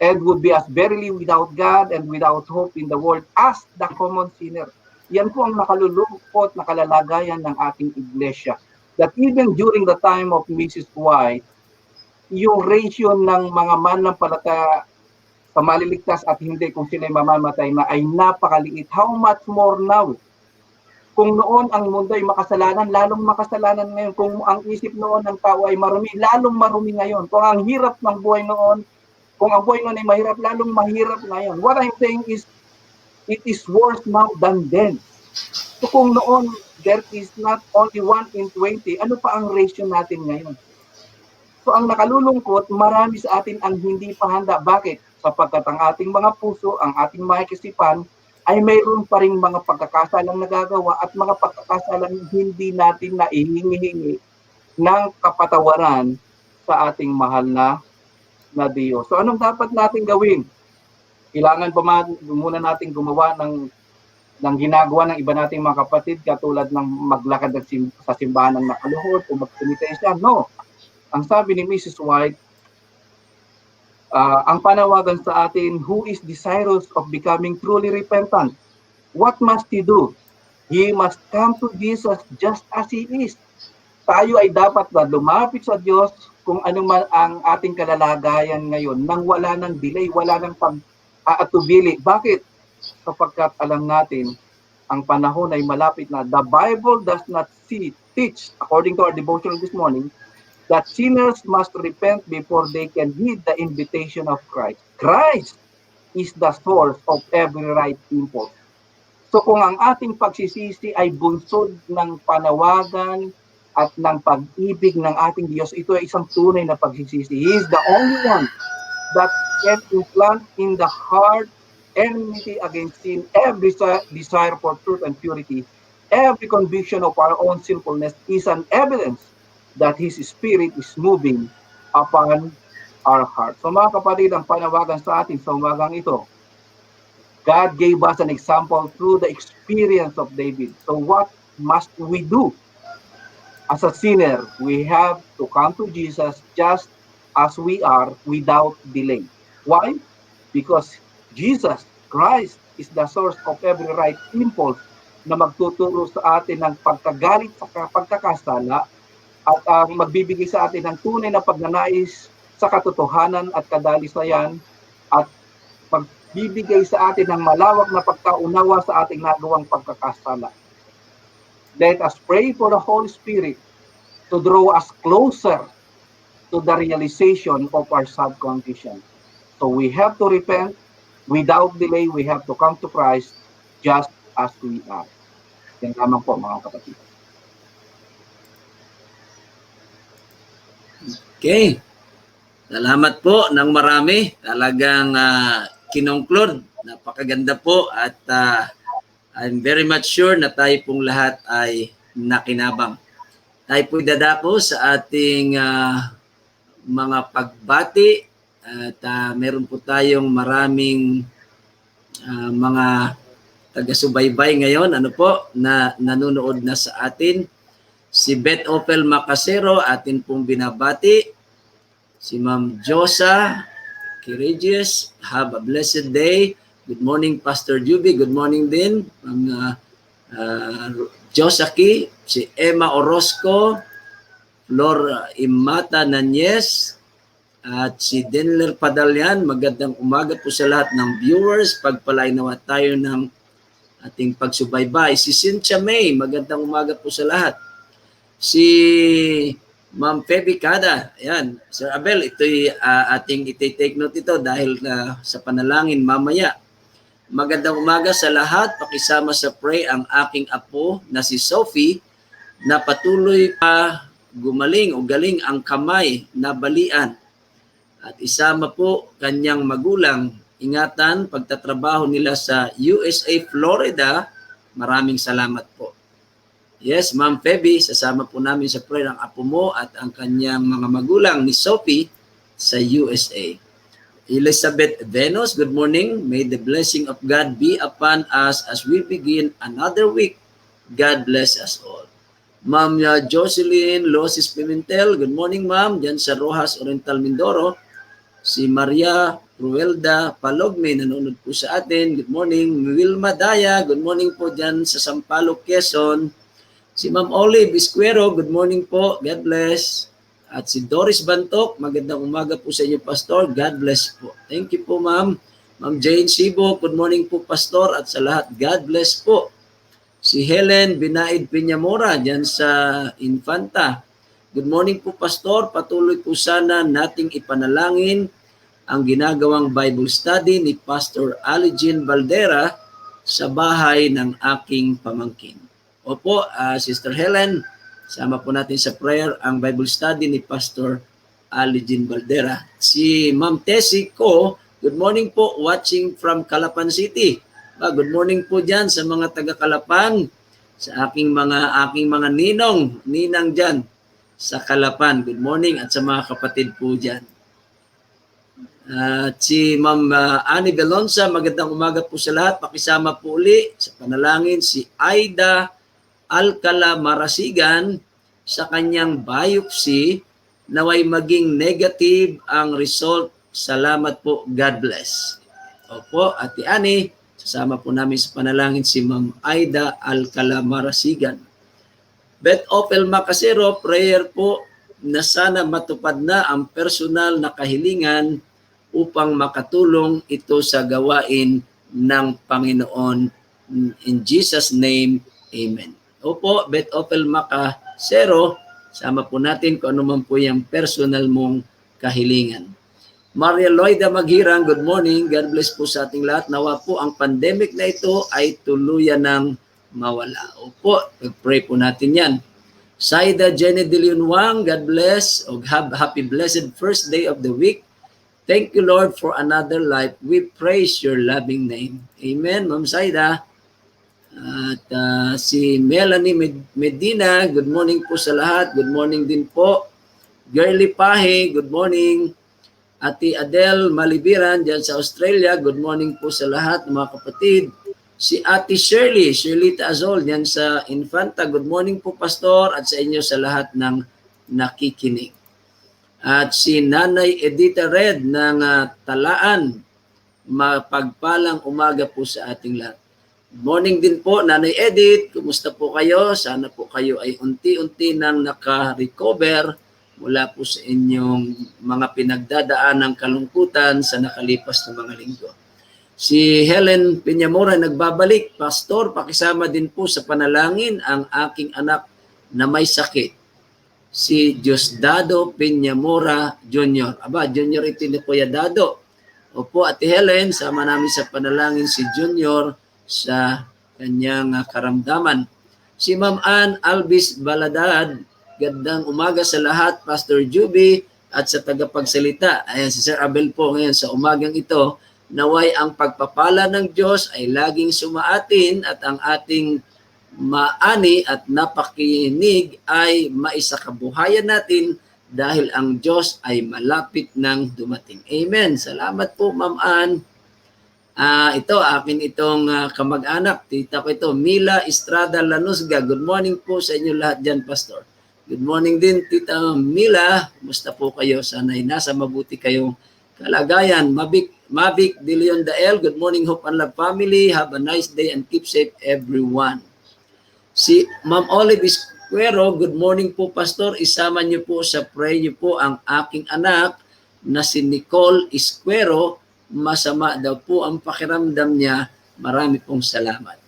and would be as verily without God and without hope in the world as the common sinner. Yan po ang nakalulungkot na kalalagayan ng ating iglesia. that even during the time of Mrs. White, yung ratio ng mga mananampalataya sa maliligtas at hindi kung sila'y mamamatay na ay napakaliit. How much more now? Kung noon ang mundo ay makasalanan, lalong makasalanan ngayon. Kung ang isip noon ng tao ay marumi, lalong marumi ngayon. Kung ang hirap ng buhay noon, kung ang buhay noon ay mahirap, lalong mahirap ngayon. What I'm saying is, it is worse now than then. So kung noon, there is not only 1 in 20, ano pa ang ratio natin ngayon? So ang nakalulungkot, marami sa atin ang hindi pa handa. Bakit? Sapagkat ang ating mga puso, ang ating mga kisipan, ay mayroon pa rin mga pagkakasalang nagagawa at mga pagkakasalang hindi natin na ihingi ng kapatawaran sa ating mahal na Diyos. So anong dapat natin gawin? Kailangan pa muna natin gumawa ng ginagawa ng iba nating mga kapatid, katulad ng maglakad sa simbahan ng nakaluhod o magpenitensya? No. Ang sabi ni Mrs. White, ang panawagan sa atin, who is desirous of becoming truly repentant? What must he do? He must come to Jesus just as he is. Tayo ay dapat na lumapit sa Diyos kung ano man ang ating kalalagayan ngayon, nang wala ng delay, wala ng pag-aatubili. Bakit? Sapagkat alam natin, ang panahon ay malapit na. The Bible does not teach, according to our devotional this morning, that sinners must repent before they can heed the invitation of Christ. Christ is the source of every right impulse. So kung ang ating pagsisisi ay bunsod ng panawagan at ng pag-ibig ng ating Diyos, ito ay isang tunay na pagsisisi. He is the only one that can implant in the heart enmity against sin, every desire for truth and purity, every conviction of our own sinfulness is an evidence that His Spirit is moving upon our heart. So mga kapatid, ang panawagan sa atin sa umagang ito, God gave us an example through the experience of David. So what must we do? As a sinner, we have to come to Jesus just as we are without delay. Why? Because Jesus Christ is the source of every right impulse na magtuturo sa atin ng pagkagalit sa pagkakasala at magbibigay sa atin ng tunay na pagnanais sa katotohanan at kadalisayan at magbibigay sa atin ng malawak na pagkaunawa sa ating nagawang pagkakasala. Let us pray for the Holy Spirit to draw us closer to the realization of our sad condition. So we have to repent. Without delay, we have to come to Christ just as we are. Yan lamang po, mga kapatid. Okay. Salamat po ng marami. Talagang kinongklud. Napakaganda po at I'm very much sure na tayo pong lahat ay nakinabang. Tayo po dadako sa ating mga pagbati at meron po tayong maraming mga taga-subaybay ngayon. Ano po na nanonood na sa atin. Si Beth Opel Macasero, atin pong binabati. Si Ma'am Josa Kirigius, have a blessed day. Good morning, Pastor Juby. Good morning din. Ma'am Josaki, si Emma Orozco, Flor Imata Nanyes, at si Denler Padalyan. Magandang umaga po sa lahat ng viewers. Pagpalain nawa tayo ng ating pagsubaybay. Si Cynthia May, magandang umaga po sa lahat. Si Ma'am Feby Cada, ayan. Sir Abel, ito'y ating iti-take note ito dahil sa panalangin mamaya. Magandang umaga sa lahat. Pakisama sa pray ang aking apo na si Sophie na patuloy pa gumaling o galing ang kamay na balian. At isama po kanyang magulang. Ingatan pagtatrabaho nila sa USA, Florida. Maraming salamat po. Yes, Ma'am Feby, sasama po namin sa prayer ang apo mo at ang kanyang mga magulang ni Sophie sa USA. Elizabeth Venus, good morning. May the blessing of God be upon us as we begin another week. God bless us all. Ma'am Jocelyn Losis Pimentel, good morning ma'am, dyan sa Rojas Oriental, Mindoro. Si Maria Ruelda Palogme, nanonood po sa atin. Good morning. Wilma Daya, good morning po dyan sa Sampaloc, Quezon. Si Ma'am Olive Esquero, good morning po. God bless. At si Doris Bantok, magandang umaga po sa inyo, Pastor. God bless po. Thank you po, Ma'am. Ma'am Jane Sibo, good morning po, Pastor. At sa lahat, God bless po. Si Helen Binaid Piñamora, dyan sa Infanta. Good morning po, Pastor. Patuloy po sana nating ipanalangin ang ginagawang Bible study ni Pastor Aligin Valdera sa bahay ng aking pamangkin. Opo, Sister Helen, sama po natin sa prayer ang Bible study ni Pastor Aligin Valdera. Si Ma'am Tessie ko, good morning po, watching from Calapan City. Good morning po dyan sa mga taga-Calapan, sa aking mga ninang dyan sa Calapan. Good morning at sa mga kapatid po dyan. At si Ma'am Annie Belonza, magandang umaga po sa lahat. Pakisama po uli sa panalangin si Aida Alcala Marasigan sa kanyang biopsy naway maging negative ang result. Salamat po. God bless. Opo, Ate Annie, sasama po namin sa panalangin si Ma'am Aida Alcala Marasigan. Beth Opel Macasero, prayer po na sana matupad na ang personal na kahilingan upang makatulong ito sa gawain ng Panginoon. In Jesus' name, Amen. Opo, Beth Opel Macasero, sama po natin kung ano man po yung personal mong kahilingan. Maria Loida Maghirang, good morning. God bless po sa ating lahat. Nawa po ang pandemic na ito ay tuluyan ng mawala. Opo, pray po natin yan. Saida Jenny De Leon Wang, God bless. O happy blessed first day of the week. Thank you, Lord, for another life. We praise your loving name. Amen, Ma'am Saida. At si Melanie Medina, good morning po sa lahat. Good morning din po. Girly Pahe, good morning. Ate Adele Malibiran, dyan sa Australia, good morning po sa lahat, mga kapatid. Si Ate Shirley Azol, dyan sa Infanta, good morning po, Pastor, at sa inyo sa lahat ng nakikinig. At si Nanay Edita Red ng Talaan, mapagpalang umaga po sa ating lahat. Good morning din po, Nanay Edith. Kumusta po kayo? Sana po kayo ay unti-unti nang naka-recover mula po sa inyong mga pinagdadaan ng kalungkutan sa nakalipas na mga linggo. Si Helen Piñamora nagbabalik. Pastor, pakisama din po sa panalangin ang aking anak na may sakit. Si Diosdado Piñamora Jr. Junior ito ni Kuya Dado. Opo, Ate Helen, sama namin sa panalangin si Junior sa kanyang karamdaman. Si Ma'am Ann Albis Baladad, gandang umaga sa lahat, Pastor Juby, at sa tagapagsalita. Ayan, si Sir Abel po ngayon sa umagang ito, naway ang pagpapala ng Diyos ay laging sumaatin at ang ating maani at napakinig ay maisakabuhayan natin dahil ang Diyos ay malapit nang dumating. Amen. Salamat po, Ma'am Ann. Ito, akin itong kamag-anak. Tita ko ito, Mila Estrada Lanusga. Good morning po sa inyo lahat dyan, Pastor. Good morning din, Tita Mila. Kumusta po kayo? Sana'y nasa mabuti kayong kalagayan. Mavic De Leon Dael. Good morning, Hope and Love family. Have a nice day and keep safe, everyone. Si Ma'am Olive Esquero, good morning po, Pastor. Isama niyo po sa pray niyo po ang aking anak na si Nicole Esquero. Masama daw po ang pakiramdam niya. Marami pong salamat.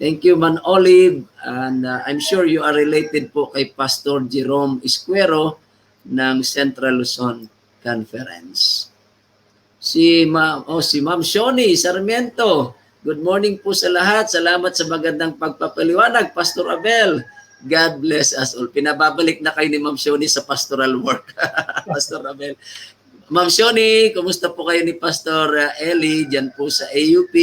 Thank you, Ma'am Olive. And I'm sure you are related po kay Pastor Jerome Esquero ng Central Luzon Conference. Si Ma'am Shoni Sarmiento. Good morning po sa lahat. Salamat sa magandang pagpapaliwanag, Pastor Abel. God bless us all. Pinababalik na kayo ni Ma'am Shoni sa pastoral work. Pastor Abel. Ma'am Shoni, kumusta po kayo ni Pastor Eli dyan po sa AUP?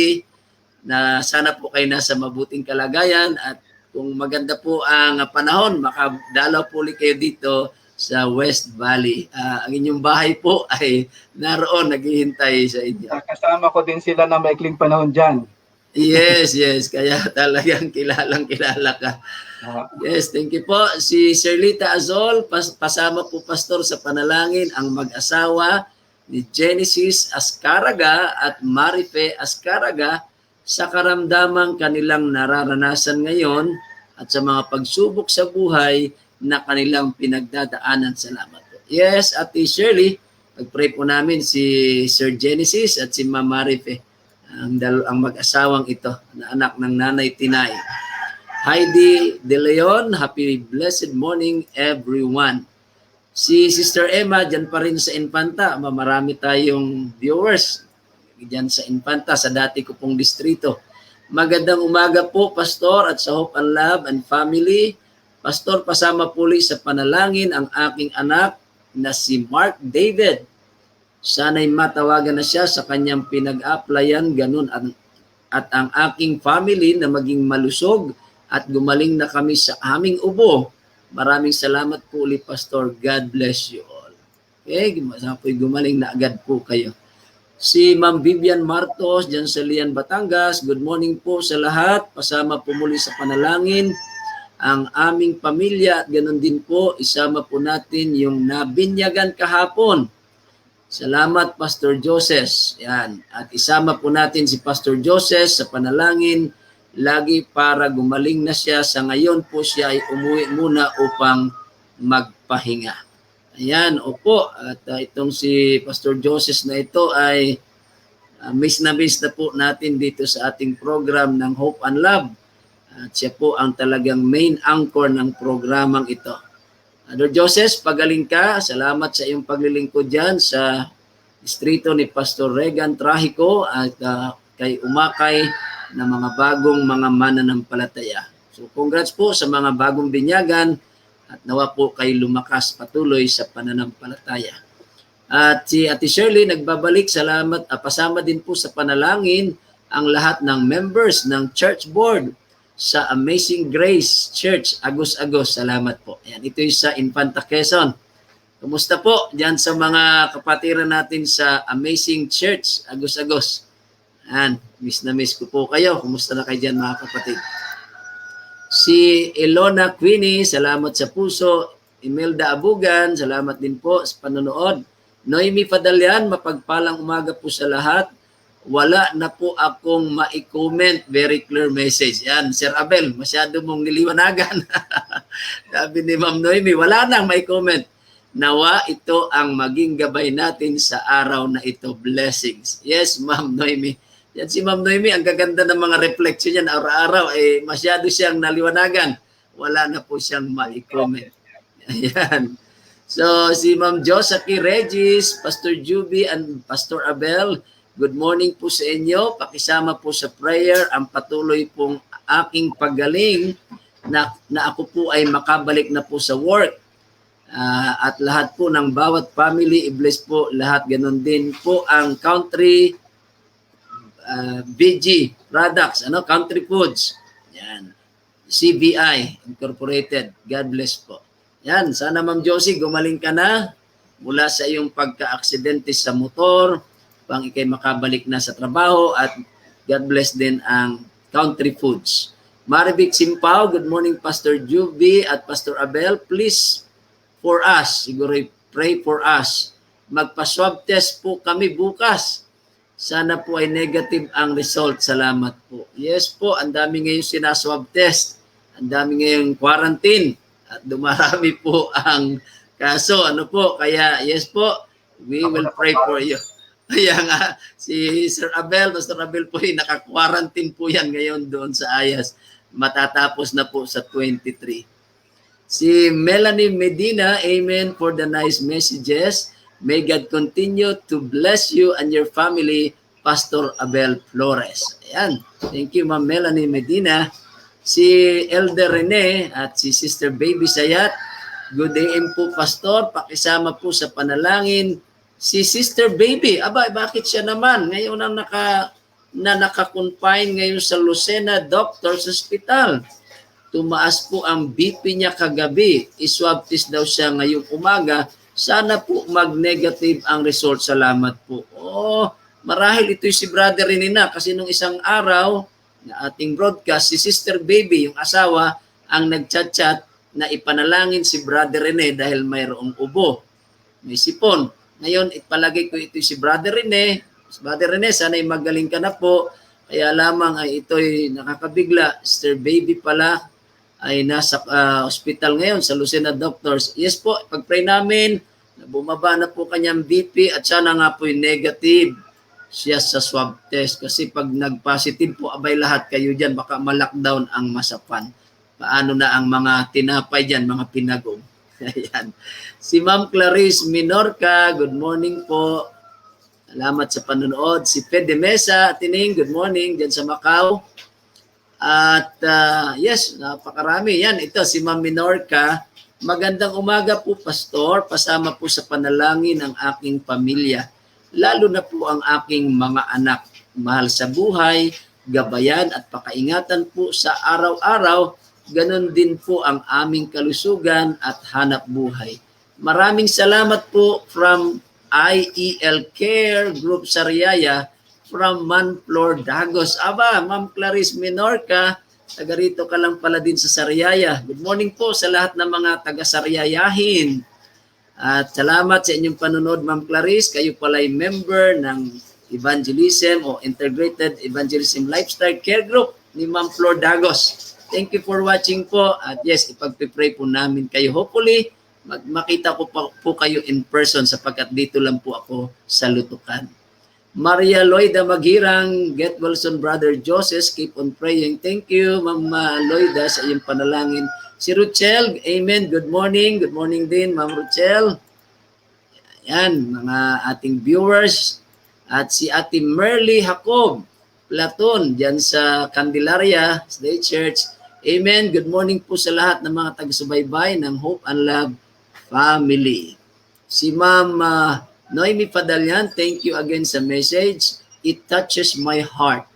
Na sana po kayo nasa mabuting kalagayan at kung maganda po ang panahon, makadalaw po ulit kayo dito sa West Valley. Ang inyong bahay po ay naroon, naghihintay sa inyo. Kasama ko din sila na maikling panahon dyan. Yes. Kaya talagang kilala ka. Yes, thank you po. Si Sherlita Azol, pasama po, Pastor, sa panalangin ang mag-asawa ni Genesis Ascaraga at Marife Ascaraga sa karamdamang kanilang nararanasan ngayon at sa mga pagsubok sa buhay na kanilang pinagdadaanan. Salamat po. Yes, Ate Shirley, pag-pray po namin si Sir Genesis at si Ma'am Marife, ang mag-asawang ito, na anak ng Nanay Tinay. Heidi De Leon, happy blessed morning everyone. Si Sister Emma, dyan pa rin sa Infanta. Marami tayong viewers dyan sa Infanta, sa dati ko pong distrito. Magandang umaga po, Pastor, at sa Hope and Love and Family. Pastor, pasama puli sa panalangin ang aking anak na si Mark David. Sana'y matawagan na siya sa kanyang pinag-applyan, ganun at ang aking family na maging malusog at gumaling na kami sa aming ubo. Maraming salamat po ulit, Pastor. God bless you all. Okay, gumaling na agad po kayo. Si Ma'am Vivian Martos, dyan sa Lian, Batangas. Good morning po sa lahat. Pasama po muli sa panalangin ang aming pamilya at ganun din po, isama po natin yung nabinyagan kahapon. Salamat, Pastor Joseph. Yan. At isama po natin si Pastor Joseph sa panalangin lagi para gumaling na siya. Sa ngayon po siya ay umuwi muna upang magpahinga. Ayan, opo. At itong si Pastor Joseph na ito ay miss na po natin dito sa ating program ng Hope and Love. At siya po ang talagang main anchor ng programang ito. Brother Joseph, pagaling ka. Salamat sa iyong paglilingkod dyan sa distrito ni Pastor Regan Trahico at kay Umakay na mga bagong mga mananampalataya. So congrats po sa mga bagong binyagan at nawa po kay lumakas patuloy sa pananampalataya. At si Ate Shirley nagbabalik, salamat, pasama din po sa panalangin ang lahat ng members ng church board sa Amazing Grace Church, Agos-Agos. Salamat po. Ayan, ito yung sa Infanta Quezon. Kumusta po dyan sa mga kapatiran natin sa Amazing Church, Agos-Agos? Ayan, miss na miss ko po kayo. Kumusta na kayo dyan mga kapatid? Si Elona Queenie, salamat sa puso. Imelda Abugan, salamat din po sa panonood. Noemi Padalyan, mapagpalang umaga po sa lahat. Wala na po akong ma-comment. Very clear message. Yan, Sir Abel, masyado mong niliwanagan. Sabi ni Ma'am Noemi, wala nang ma-comment. Nawa ito ang maging gabay natin sa araw na ito. Blessings. Yes, Ma'am Noemi. Yan si Ma'am Noemi, ang gaganda ng mga reflection yan araw-araw. Masyado siyang naliwanagan. Wala na po siyang ma-comment. Ayan. So, si Ma'am Josaki Regis, Pastor Juby, and Pastor Abel, good morning po sa inyo. Pakisama po sa prayer ang patuloy pong aking paggaling na ako po ay makabalik na po sa work. At lahat po ng bawat family, i-bless po lahat. Ganon din po ang country VG products, country foods. Yan. CBI Incorporated. God bless po. Yan. Sana Ma'am Josie, gumaling ka na mula sa iyong pagka-aksidente sa motor. Pang ikay makabalik na sa trabaho at God bless din ang country foods. Marivic Simpao, good morning Pastor Juby at Pastor Abel. Please for us, siguro pray for us. Magpa-swab test po kami bukas. Sana po ay negative ang result. Salamat po. Yes po, ang dami ngayon sinaswab test. Ang dami ngayon quarantine. At dumarami po ang kaso. Kaya yes po, we will pray for you. Kaya nga, si Sir Abel, Pastor Abel po naka-quarantine po yan ngayon doon sa Ayas. Matatapos na po sa 23. Si Melanie Medina, amen for the nice messages. May God continue to bless you and your family, Pastor Abel Flores. Ayan. Thank you, Ma'am Melanie Medina. Si Elder Rene at si Sister Baby Sayat, good day po, Pastor. Pakisama po sa panalangin. Si Sister Baby, bakit siya naman? Ngayon na naka-confine ngayon sa Lucena Doctors Hospital. Tumaas po ang BP niya kagabi. I-swab test daw siya ngayong umaga. Sana po mag-negative ang result. Salamat po. Marahil ito si Brother Renina kasi nung isang araw na ating broadcast, si Sister Baby, yung asawa, ang nagchat-chat na ipanalangin si Brother Rene dahil mayroong ubo. May sipon. Ngayon, ipalagay ko ito si Brother Rene. Brother Rene, sana'y magaling ka na po. Kaya lamang ay ito'y nakakabigla. Sister Baby pala ay nasa hospital ngayon sa Lucena Doctors. Yes po, pag-pray namin, bumaba na po kanyang BP at sana nga po yung negative siya sa swab test. Kasi pag nag-positive po, abay lahat kayo dyan, baka ma-lockdown ang Masapan. Paano na ang mga tinapay dyan, mga pinagong. Ayan. Si Ma'am Clarice Minorca, good morning po. Salamat sa panonood. Si Fede Mesa, Tining, good morning dyan sa Macau. At yes, napakarami. Yan, ito si Ma'am Minorca. Magandang umaga po, Pastor. Pasama po sa panalangin ang aking pamilya. Lalo na po ang aking mga anak. Mahal sa buhay, gabayan at pakaingatan po sa araw-araw. Ganon din po ang aming kalusugan at hanap buhay. Maraming salamat po from IEL Care Group Sariaya from Manflor, Dagos. Aba, Ma'am Clarice Minorca, taga rito ka lang pala din sa Sariaya. Good morning po sa lahat ng mga taga-Sariayahin. At salamat sa inyong panonood, Ma'am Clarice. Kayo pala ay member ng Evangelism o Integrated Evangelism Lifestyle Care Group ni Ma'am Flor Dagos. Thank you for watching po. At yes, ipagpipray po namin kayo. Hopefully, makita ko po kayo in person sapagkat dito lang po ako sa Lutukan. Maria Loida Maghirang, get well soon, Brother Joseph. Keep on praying. Thank you, Ma'am Loida, sa iyong panalangin. Si Ruchel, amen. Good morning. Good morning din, Ma'am Ruchel. Yan, mga ating viewers. At si Ate Merly Jacob Platon, dyan sa Candelaria State Church. Amen. Good morning po sa lahat ng mga taga-subaybay ng Hope and Love family. Si Ma'am Noemi Padalyan, thank you again sa message. It touches my heart.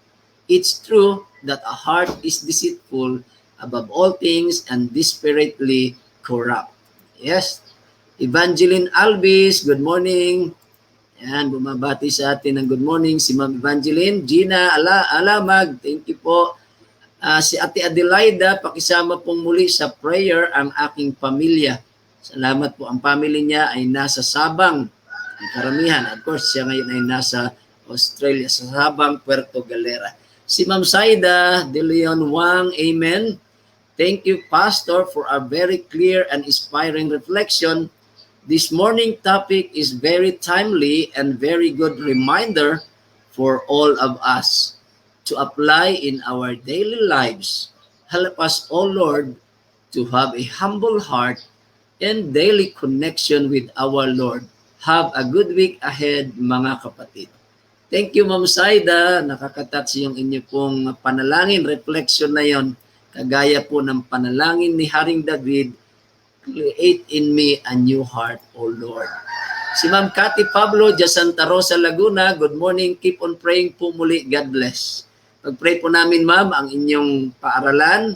It's true that a heart is deceitful above all things and desperately corrupt. Yes. Evangeline Alvis, good morning. Yan, bumabati sa atin ng good morning si Ma'am Evangeline. Gina Alamag, thank you po. Si Ate Adelaida, pakisama pong muli sa prayer ang aking pamilya. Salamat po. Ang family niya ay nasa Sabang. Ang karamihan, of course, siya ngayon ay nasa Australia, sa Sabang, Puerto Galera. Si Ma'am Saida De Leon Wang, amen. Thank you, Pastor, for a very clear and inspiring reflection. This morning topic is very timely and very good reminder for all of us to apply in our daily lives. Help us, O Lord, to have a humble heart and daily connection with our Lord. Have a good week ahead, mga kapatid. Thank you, Ma'am Saida. Nakakatats yung inyo pong panalangin, reflection na yon. Kagaya po ng panalangin ni Haring David, create in me a new heart, O Lord. Si Ma'am Cathy Pablo, de Santa Rosa, Laguna, good morning. Keep on praying po muli. God bless. Pag-pray po namin, Ma'am, ang inyong paaralan,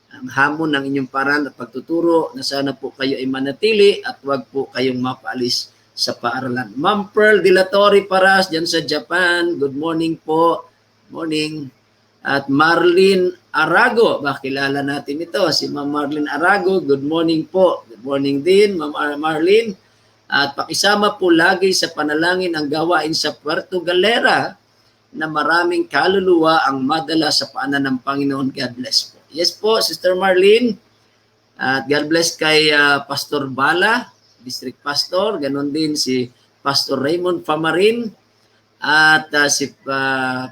ang hamon ng inyong paaralan at pagtuturo na sana po kayo ay manatili at wag po kayong mapaalis sa paaralan. Ma'am Pearl Dilatori Paras, dyan sa Japan, good morning po. Morning. At Marlene Arago, kilala natin ito, si Ma'am Marlene Arago, good morning po. Good morning din, Ma'am Marlene. At pakisama po lagi sa panalangin ang gawain sa Puerto Galera na maraming kaluluwa ang madala sa paanan ng Panginoon. God bless po. Yes po, Sister Marlene. At God bless kay Pastor Bala, District Pastor, ganon din si Pastor Raymond Famarin at si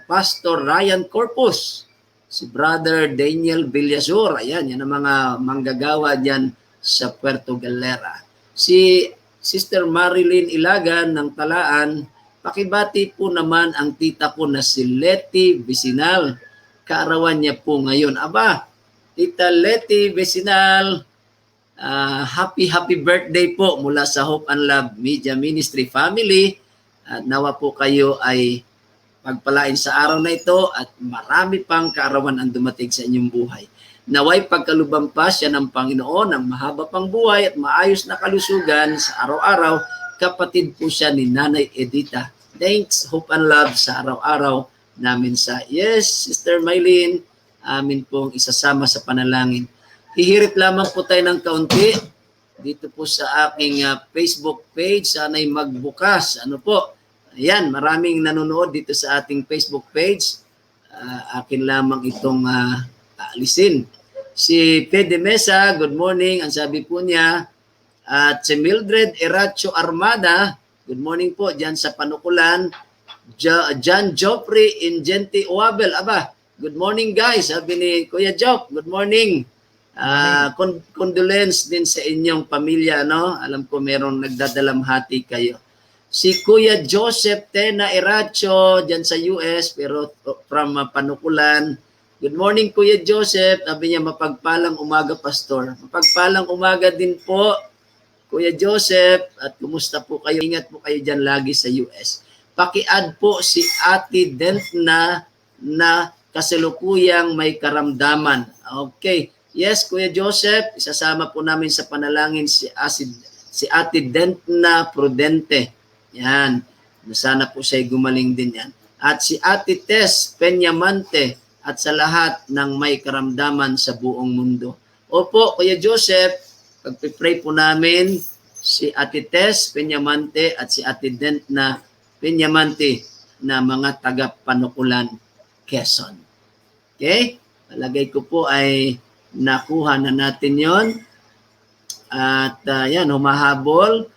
Pastor Ryan Corpus, si Brother Daniel Villasur, ayan, yan ang mga manggagawa dyan sa Puerto Galera. Si Sister Marilyn Ilagan ng Talaan, pakibati po naman ang tita ko na si Letty Vicinal. Kaarawan niya po ngayon. Aba, Tita Letty Vicinal, happy birthday po mula sa Hope and Love Media Ministry family. At nawa po kayo ay pagpalain sa araw na ito at marami pang kaarawan ang dumating sa inyong buhay. Naway pagkalubang pa siya ng Panginoon ng mahaba pang buhay at maayos na kalusugan sa araw-araw. Kapatid po siya ni Nanay Edita. Thanks, Hope and Love sa araw-araw namin sa yes, Sister Mylene, amin pong isasama sa panalangin. Hihirit lamang po tayo ng kaunti dito po sa aking Facebook page. Sana'y magbukas. Ano po? Ayan, maraming nanonood dito sa ating Facebook page. Akin lamang itong alisin. Si Fede Mesa, good morning. Ang sabi po niya, at si Mildred Eracho Armada, good morning po dyan sa Panukulan. John Joffrey Ingenti Uabel, aba, good morning guys, sabi ni Kuya Joff, good morning. Condolence din sa inyong pamilya, no? Alam ko merong nagdadalamhati kayo. Si Kuya Joseph Tena Eracho dyan sa US, pero from Panukulan. Good morning, Kuya Joseph. Sabi niya, mapagpalang umaga, Pastor. Mapagpalang umaga din po, Kuya Joseph. At kumusta po kayo? Ingat po kayo dyan lagi sa US. Paki-add po si Ate Dentna na kasalukuyang may karamdaman. Okay. Yes, Kuya Joseph, isasama po namin sa panalangin si Ate Dentna Prudente. Yan. Sana po siya gumaling din yan. At si Ate Tess Peñamante, at sa lahat ng may karamdaman sa buong mundo. Opo, Kuya Joseph, pag-pray po namin si Ate Tess Peñamante at si Ate Dentna Peñamante na mga taga-Panukulan, Quezon. Okay? Palagay ko po ay nakuha na natin yon. At yan, humahabol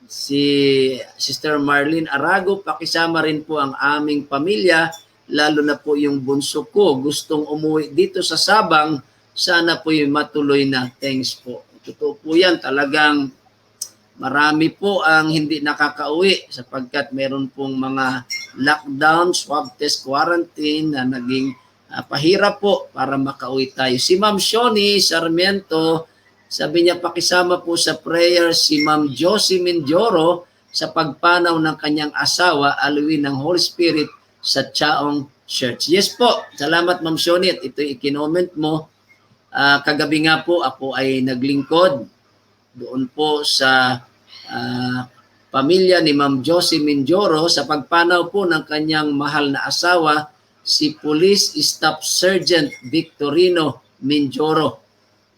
si Sister Marlene Arago. Pakisama rin po ang aming pamilya, lalo na po yung bunso ko. Gustong umuwi dito sa Sabang, sana po yung matuloy na. Thanks po. Totoo po yan, talagang marami po ang hindi nakakauwi sapagkat meron pong mga lockdown, swab test, quarantine na naging pahirap po para makauwi tayo. Si Ma'am Shoni Sarmiento, sabi niya pakisama po sa prayer si Ma'am Josie Mindoro sa pagpanaw ng kanyang asawa, aluin ng Holy Spirit sa Chaong Church. Yes po, salamat Ma'am Shoni at ito i-comment mo. Kagabi nga po ako ay naglingkod doon po sa pamilya ni Ma'am Josie Mindoro sa pagpanaw po ng kanyang mahal na asawa, si Police Staff Sergeant Victorino Mindoro.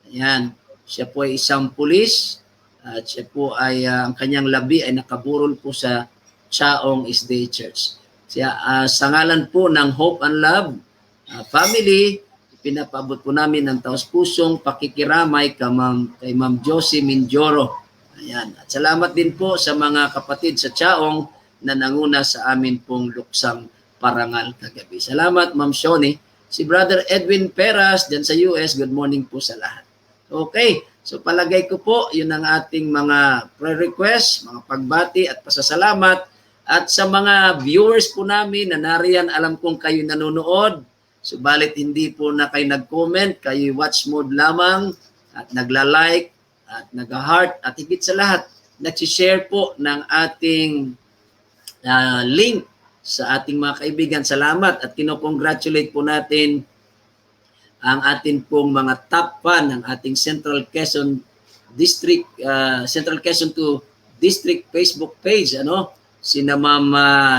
Ayan, siya po ay isang pulis at siya po ay ang kanyang labi ay nakaburol po sa Chaong SDA Church. Sa ngalan po ng Hope and Love family, pinapabot po namin ng taos-pusong pakikiramay kay Ma'am Josie Mindoro. Ayan. At salamat din po sa mga kapatid sa Chaong na nanguna sa amin pong luksang parangal kagabi. Salamat Ma'am Shoni. Si Brother Edwin Peras dyan sa US, good morning po sa lahat. Okay, so palagay ko po, yun ang ating mga prayer request, mga pagbati at pasasalamat. At sa mga viewers po namin na nariyan, alam kong kayo nanonood. Subalit hindi po na kayo nag-comment, kayo watch mode lamang at nagla-like at nag-heart at higit sa lahat, nag-share po ng ating link sa ating mga kaibigan. Salamat at kinocongratulate po natin ang atin pong mga top fan ng ating Central Quezon District, Central Quezon 2 District Facebook page, sina Ma'am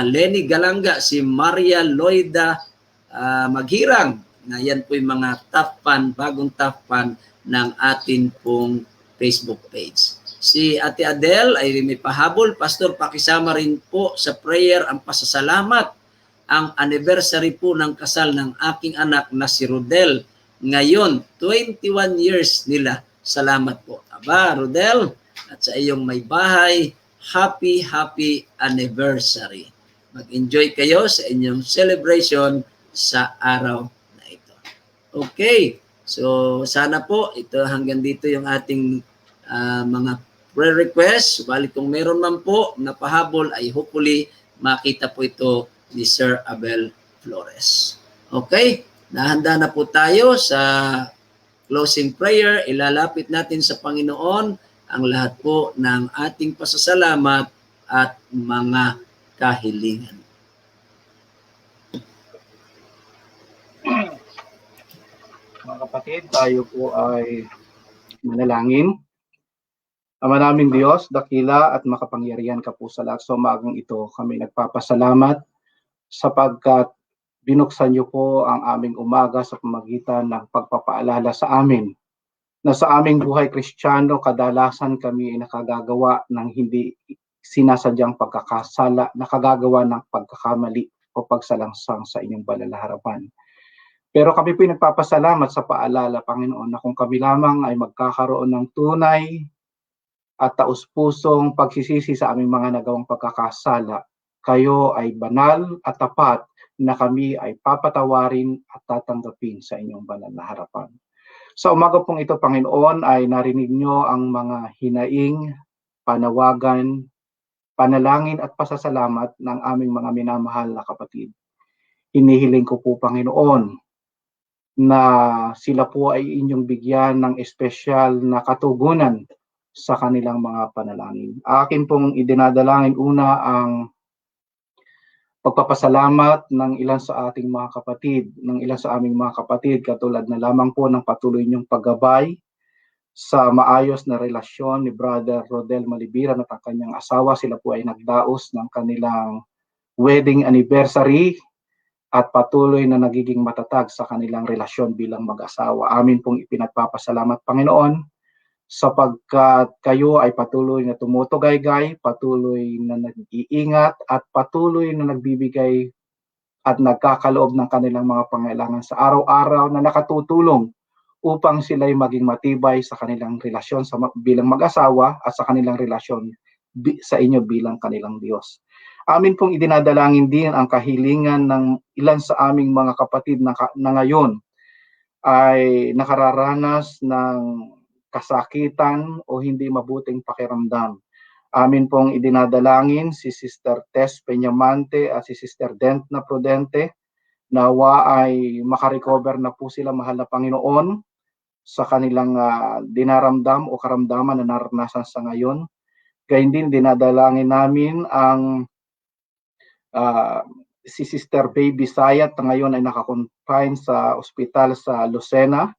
Lenny Galanga, si Maria Loida Maghirang, na yan po yung mga top fan, bagong top fan ng atin pong Facebook page. Si Ate Adele ay may pahabol, Pastor, pakisama rin po sa prayer ang pasasalamat. Ang anniversary po ng kasal ng aking anak na si Rodel. Ngayon, 21 years nila. Salamat po. Aba, Rodel, at sa iyong may bahay, happy anniversary. Mag-enjoy kayo sa inyong celebration sa araw na ito. Okay, so sana po ito hanggang dito yung ating mga prayer requests. Subalit kung meron man po na pahabol ay hopefully makita po ito ni Sir Abel Flores. Okay, nahanda na po tayo sa closing prayer. Ilalapit natin sa Panginoon ang lahat po ng ating pasasalamat at mga kahilingan. Mga kapatid, tayo po ay manalangin. Ama naming Diyos, dakila at makapangyarihan ka po sa lahat. Sa umagang ito, kami nagpapasalamat sapagkat binuksan niyo po ang aming umaga sa pamagitan ng pagpapaalala sa amin na sa aming buhay Kristiyano, kadalasan kami ay nakagagawa ng hindi sinasadyang pagkakasala, nakagagawa ng pagkakamali o pagsalangsang sa inyong banal na harapan. Pero kami po nagpapasalamat sa paalala, Panginoon, na kung kami lamang ay magkakaroon ng tunay at taus-pusong pagsisisi sa aming mga nagawang pagkakasala, kayo ay banal at tapat na kami ay papatawarin at tatanggapin sa inyong banal na harapan. Sa umaga pong ito, Panginoon, ay narinig nyo ang mga hinaing, panawagan, panalangin at pasasalamat ng aming mga minamahal na kapatid. Inihiling ko po, Panginoon, na sila po ay inyong bigyan ng espesyal na katugunan sa kanilang mga panalangin. Akin pong idinadalangin una ang pagpapasalamat ng ilan sa ating mga kapatid, ng ilan sa aming mga kapatid, katulad na lamang po ng patuloy niyong paggabay sa maayos na relasyon ni Brother Rodel Malibiran at ang kanyang asawa. Sila po ay nagdaos ng kanilang wedding anniversary at patuloy na nagiging matatag sa kanilang relasyon bilang mag-asawa. Amin pong ipinagpapasalamat, Panginoon, sapagkat kayo ay patuloy na tumutugay-gay, patuloy na nag-iingat, at patuloy na nagbibigay at nagkakaloob ng kanilang mga pangailangan sa araw-araw na nakatutulong upang sila'y maging matibay sa kanilang relasyon bilang mag-asawa at sa kanilang relasyon sa inyo bilang kanilang Diyos. Amin pong idinadalangin din ang kahilingan ng ilan sa aming mga kapatid na ngayon ay nakararanas ng kasakitan o hindi mabuting pakiramdam. Amin pong idinadalangin si Sister Tess Peñamante at si Sister Dentna Prudente, nawa ay makarecover na po sila, mahal na Panginoon, sa kanilang dinaramdam o karamdaman na naranasan sa ngayon. Gayun din dinadalangin namin ang si Sister Baby Sayat na ngayon ay nakakonfine sa ospital sa Lucena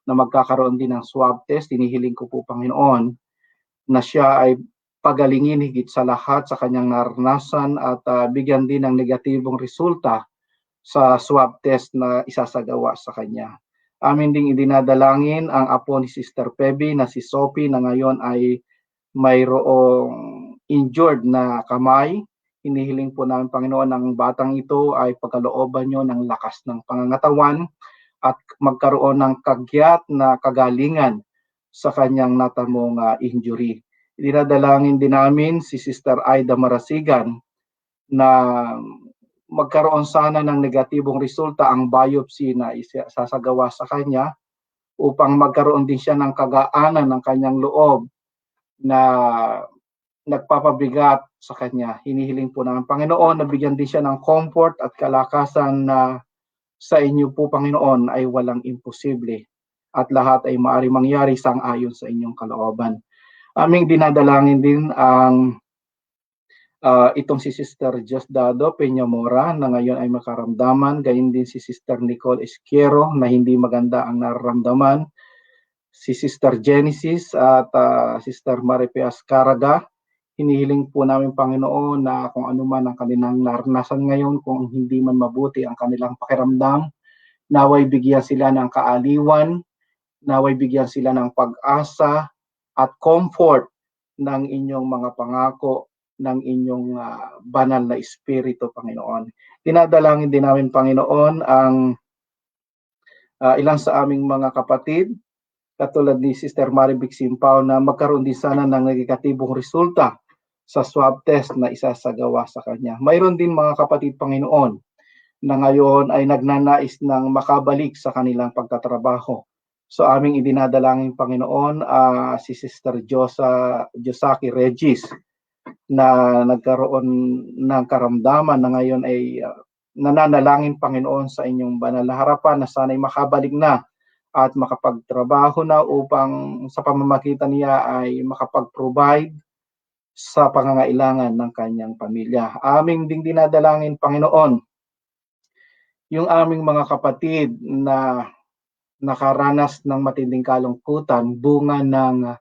na magkakaroon din ng swab test. Hinihiling ko po, Panginoon, na siya ay pagalingin higit sa lahat sa kanyang naranasan at bigyan din ng negatibong resulta sa swab test na isasagawa sa kanya. Amin ding idinadalangin ang apo ni Sister Pebby na si Sophie na ngayon ay mayroong injured na kamay. Hinihiling po namin, Panginoon, ang batang ito ay pagkalooban nyo ng lakas ng pangangatawan at magkaroon ng kagyat na kagalingan sa kanyang natamong injury. Dinadalangin din namin si Sister Aida Marasigan na magkaroon sana ng negatibong resulta ang biopsy na isasagawa sa kanya upang magkaroon din siya ng kagaanan ng kanyang loob na nagpapabigat sa kanya. Hinihiling po namin, Panginoon, na bigyan din siya ng comfort at kalakasan na sa inyo po, Panginoon, ay walang imposible at lahat ay maaari mangyari sang-ayon sa inyong kalooban. Aming dinadalangin din ang itong si Sister Diosdado Peñamora na ngayon ay makaramdaman, gayon din si Sister Nicole Esquiero na hindi maganda ang nararamdaman, si Sister Genesis at Sister Maripias Caraga. Hinihiling po namin, Panginoon, na kung ano man ang kanilang naranasan ngayon, kung hindi man mabuti ang kanilang pakiramdam, naway bigyan sila ng kaaliwan, naway bigyan sila ng pag-asa at comfort ng inyong mga pangako, ng inyong banal na espiritu, Panginoon. Dinadalangin din namin, Panginoon, ang ilan sa aming mga kapatid, katulad ni Sister Marivic Simpao, na magkaroon din sana ng negatibong resulta sa swab test na isasagawa sa kanya. Mayroon din mga kapatid, Panginoon, na ngayon ay nagnanais ng makabalik sa kanilang pagtatrabaho. So aming idinadalangin, Panginoon, si Sister Josaki Regis na nagkaroon ng karamdaman na ngayon ay nananalangin, Panginoon, sa inyong banal na harapan na sana'y makabalik na at makapagtrabaho na upang sa pamamagitan niya ay makapag-provide sa pangangailangan ng kanyang pamilya. Aming ding dinadalangin, Panginoon, yung aming mga kapatid na nakaranas ng matinding kalungkutan, bunga ng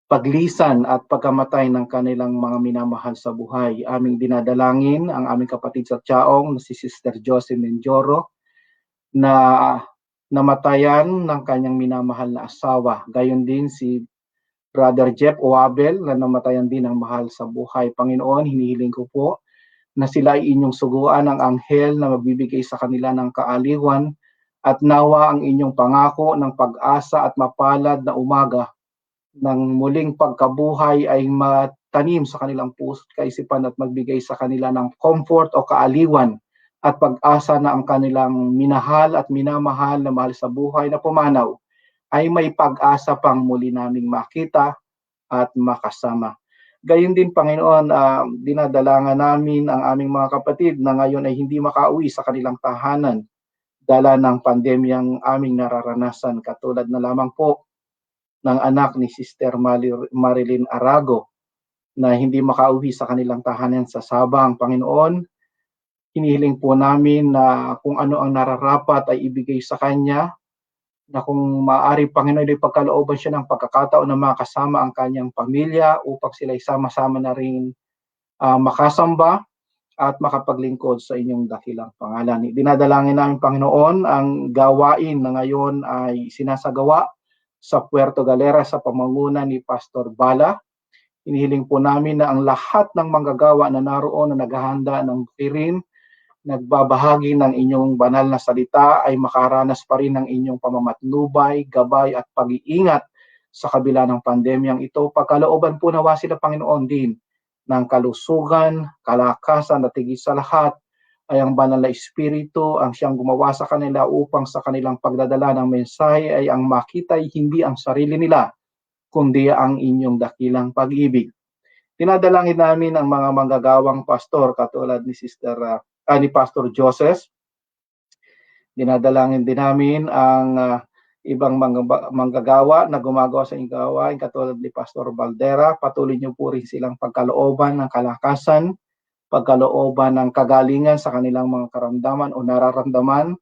paglisan at pagkamatay ng kanilang mga minamahal sa buhay. Aming dinadalangin ang aming kapatid sa Chaong na si Sister Josie Menjoro na namatayan ng kanyang minamahal na asawa. Gayon din si Brother Jeff Oabel na namatayan din ng mahal sa buhay. Panginoon, hinihiling ko po na sila ay inyong suguan ng anghel na magbibigay sa kanila ng kaaliwan at nawa ang inyong pangako ng pag-asa at mapalad na umaga ng muling pagkabuhay ay matanim sa kanilang puso at kaisipan at magbigay sa kanila ng comfort o kaaliwan at pag-asa na ang kanilang minahal at minamahal na mahal sa buhay na pumanaw ay may pag-asa pang muli naming makita at makasama. Gayon din, Panginoon, dinadalangan namin ang aming mga kapatid na ngayon ay hindi makauwi sa kanilang tahanan dala ng pandemyang aming nararanasan, katulad na lamang po ng anak ni Sister Marilyn Arago na hindi makauwi sa kanilang tahanan sa Sabang. Panginoon, hinihiling po namin na kung ano ang nararapat ay ibigay sa kanya, na kung maaari, Panginoon, ay pagkalooban siya ng pagkakataon na makasama ang kanyang pamilya upang sila sama-sama na rin makasamba at makapaglingkod sa inyong dakilang pangalan. Dinadalangin namin, Panginoon, ang gawain na ngayon ay sinasagawa sa Puerto Galera sa pamanguna ni Pastor Bala. Hinihiling po namin na ang lahat ng manggagawa na naroon na naghahanda ng bukirin, nagbabahagi ng inyong banal na salita ay makaranas pa rin ng inyong pamamatnubay, gabay at pag-iingat sa kabila ng pandemyang ito. Pagkalooban po nawa sila, Panginoon, din ng kalusugan, kalakasan at higit sa lahat ay ang banal na Espiritu ang siyang gumawa sa kanila upang sa kanilang pagdadala ng mensahe ay ang makita ay hindi ang sarili nila, kundi ang inyong dakilang pag-ibig. Dinadalangin namin ang mga manggagawang pastor katulad ni ni Pastor Joseph. Dinadalangin din namin ang ibang manggagawa na gumagawa sa inyong gawain katulad ni Pastor Baldera. Patuloy niyo po rin silang pagkalooban ng kalakasan, pagkalooban ng kagalingan sa kanilang mga karamdaman o nararamdaman,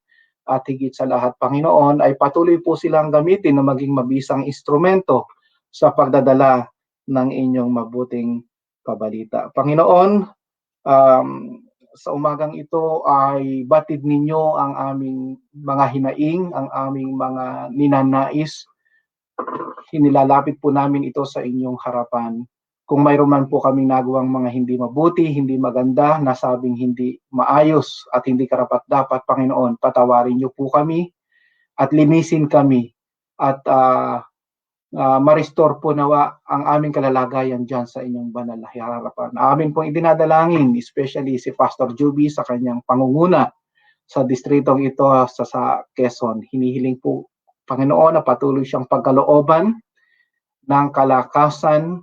at higit sa lahat, Panginoon, ay patuloy po silang gamitin na maging mabisang instrumento sa pagdadala ng inyong mabuting pabalita. Panginoon, sa umagang ito ay batid ninyo ang aming mga hinaing, ang aming mga ninanais. Hinilalapit po namin ito sa inyong harapan. Kung mayroon man po kaming nagawang mga hindi mabuti, hindi maganda, nasabing hindi maayos at hindi karapat-dapat, Panginoon, patawarin niyo po kami at linisin kami at ma-restore po nawa ang aming kalalagayan dyan sa inyong banal na harapan. Amin pong idinadalangin, especially si Pastor Juby sa kanyang pangunguna sa distritong ito sa Quezon. Hinihiling po, Panginoon, na patuloy siyang pagkalooban ng kalakasan,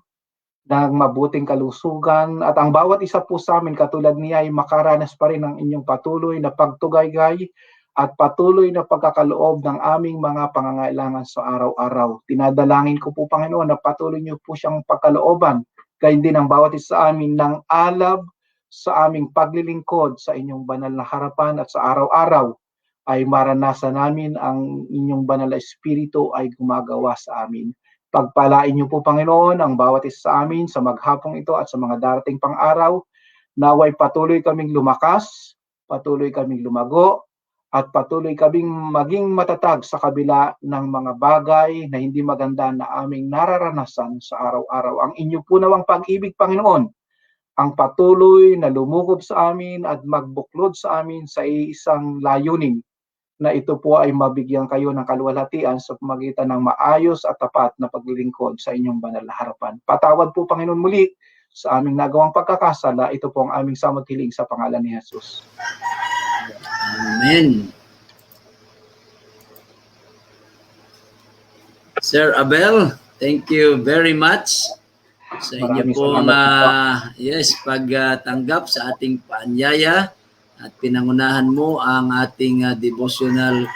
ng mabuting kalusugan, at ang bawat isa po sa amin katulad niya ay makaranas pa rin ng inyong patuloy na pagtugaygay at patuloy na pagkakaloob ng aming mga pangangailangan sa araw-araw. Tinadalangin ko po, Panginoon, na patuloy niyo po siyang pagkalooban, gayon din ang bawat isa sa amin ng alab sa aming paglilingkod sa inyong banal na harapan, at sa araw-araw ay maranasan namin ang inyong banal na Espiritu ay gumagawa sa amin. Pagpalain niyo po, Panginoon, ang bawat isa sa amin sa maghapong ito at sa mga darating pang araw. Naway patuloy kaming lumakas, patuloy kaming lumago, at patuloy kaming maging matatag sa kabila ng mga bagay na hindi maganda na aming nararanasan sa araw-araw. Ang inyo po nawang pag-ibig, Panginoon, ang patuloy na lumukob sa amin at magbuklod sa amin sa isang layunin, na ito po ay mabigyan kayo ng kaluwalhatian sa pamagitan ng maayos at tapat na paglilingkod sa inyong banal na harapan. Patawad po, Panginoon, muli sa aming nagawang pagkakasala. Ito po ang aming samot-hiling sa pangalan ni Jesus. Amen. Sir Abel, thank you very much sa inyo pong pagtanggap sa ating paanyaya at pinangunahan mo ang ating devotional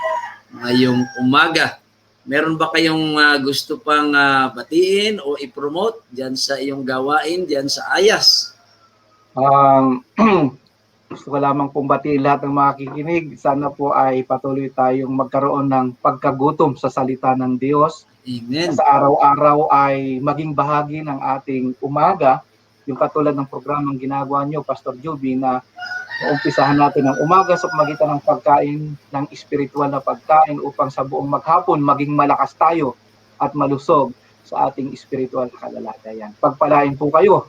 ngayong umaga. Meron ba kayong gusto pang batiin o i-promote diyan sa iyong gawain diyan sa Ayas? Gusto ko lamang pong batiin lahat ng mga kikinig. Sana po ay patuloy tayong magkaroon ng pagkagutom sa salita ng Diyos. Amen. Sa araw-araw ay maging bahagi ng ating umaga. Yung katulad ng programang ginagawa nyo, Pastor Juby, na umpisahan natin ang umaga sa pamagitan ng pagkain, ng espiritual na pagkain, upang sa buong maghapon maging malakas tayo at malusog sa ating espiritual na kalalagayan. Pagpalain po kayo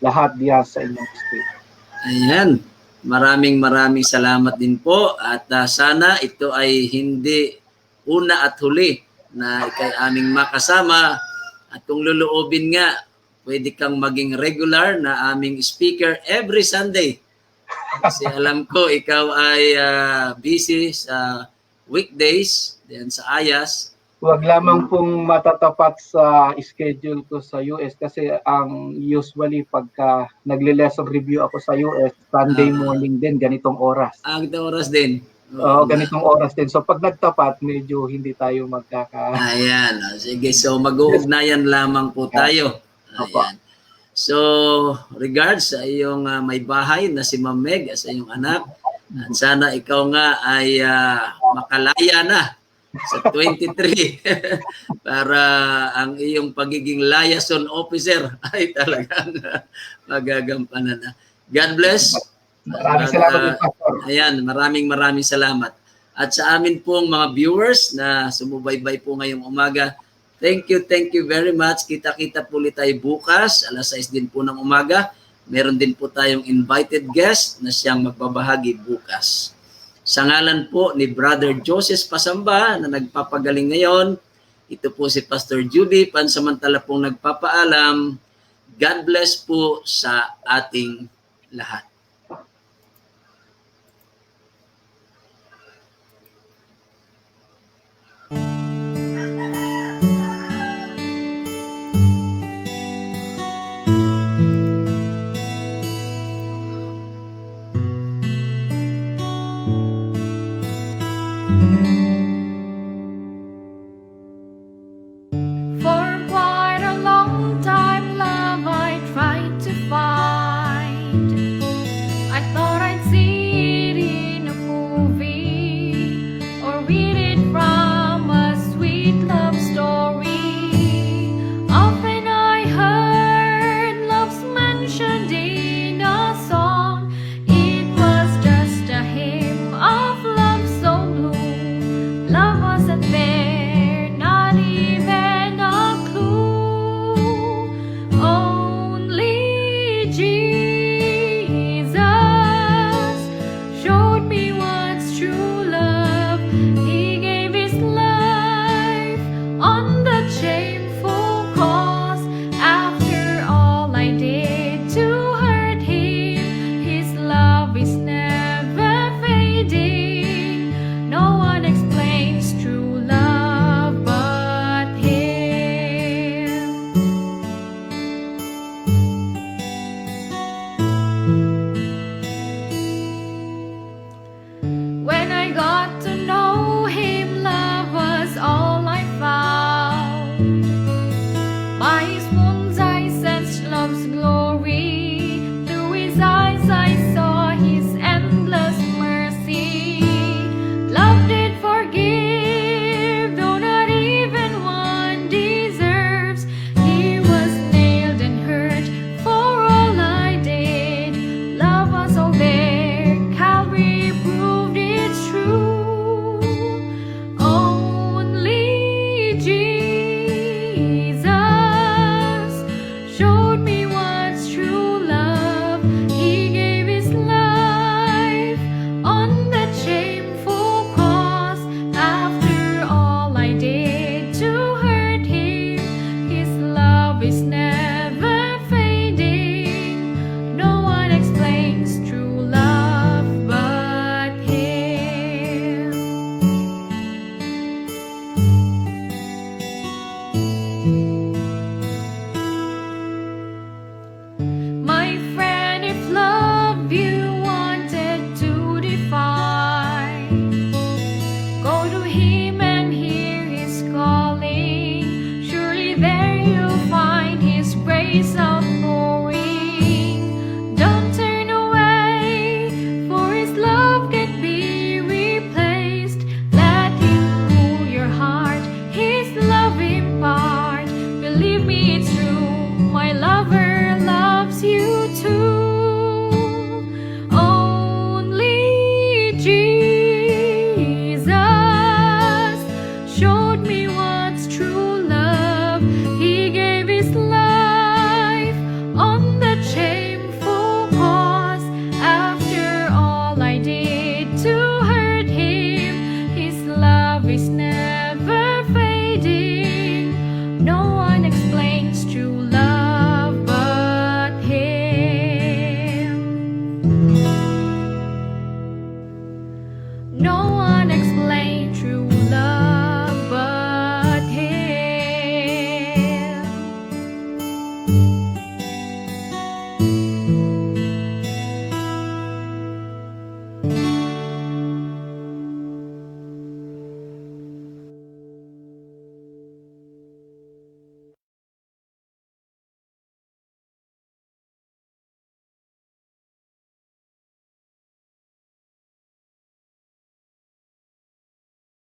lahat diyan sa inyong espiritu. Ayan. maraming salamat din po at sana ito ay hindi una at huli na ikay aming makasama at kung luluobin nga, pwede kang maging regular na aming speaker every Sunday. Kasi alam ko ikaw ay busy sa weekdays, then sa AYAS. Huwag lamang pong matatapat sa schedule ko sa US kasi ang usually pagka nagle-lesson review ako sa US, Sunday morning din, ganitong oras. Ang oras din. Oo, ganitong oras din. So pag nagtapat, medyo hindi tayo Ayan. Sige, so mag-uugnayan lamang po tayo. Ayan. So, regards sa iyong may bahay na si Ma'am Meg, sa iyong anak. At sana ikaw nga ay makalaya na sa 23 para ang iyong pagiging liaison officer ay talagang magagampanan na. God bless. Maraming salamat, Pastor. Ayan, maraming salamat. At sa amin pong mga viewers na sumubaybay po ngayong umaga, thank you very much. Kita-kita po ulit tayo bukas, alas 6 din po ng umaga. Meron din po tayong invited guest na siyang magbabahagi bukas. Sa ngalan po ni Brother Joseph Pasamba na nagpapagaling ngayon, ito po si Pastor Judy, pansamantala pong nagpapaalam. God bless po sa ating lahat. For quite a long time, love I tried to find. I thought I'd see it in a movie or read it from a sweet love story. Often I heard love's mentioned in a song. It was just a hymn of love so blue. Love wasn't there, not even a clue. Only Jesus showed me what's true love. He gave his life on that shameful cross. After all I did to hurt him, his love is never fading. No one explains true love but him. When I got to know him, love was all I found. By his wounds I sensed love's glory. Through his eyes I saw his endless mercy. Love did forgive, though not even one deserves. He was nailed and hurt for all I did. Love was all there, Calvary proved it's true. Only Jesus showed me what's true love. He gave his life on that shameful cross. After all I did to hurt him, his love is never fading. No one explains true love but him. My friend, if love you wanted to define, go to him and hear his calling. Surely there you'll find his grace outpouring. Don't turn away, for his love can't be replaced. Let him rule your heart, his love impart. Believe me, it's true, my lover loves you too. Only Jesus showed me what's true love. He gave his life No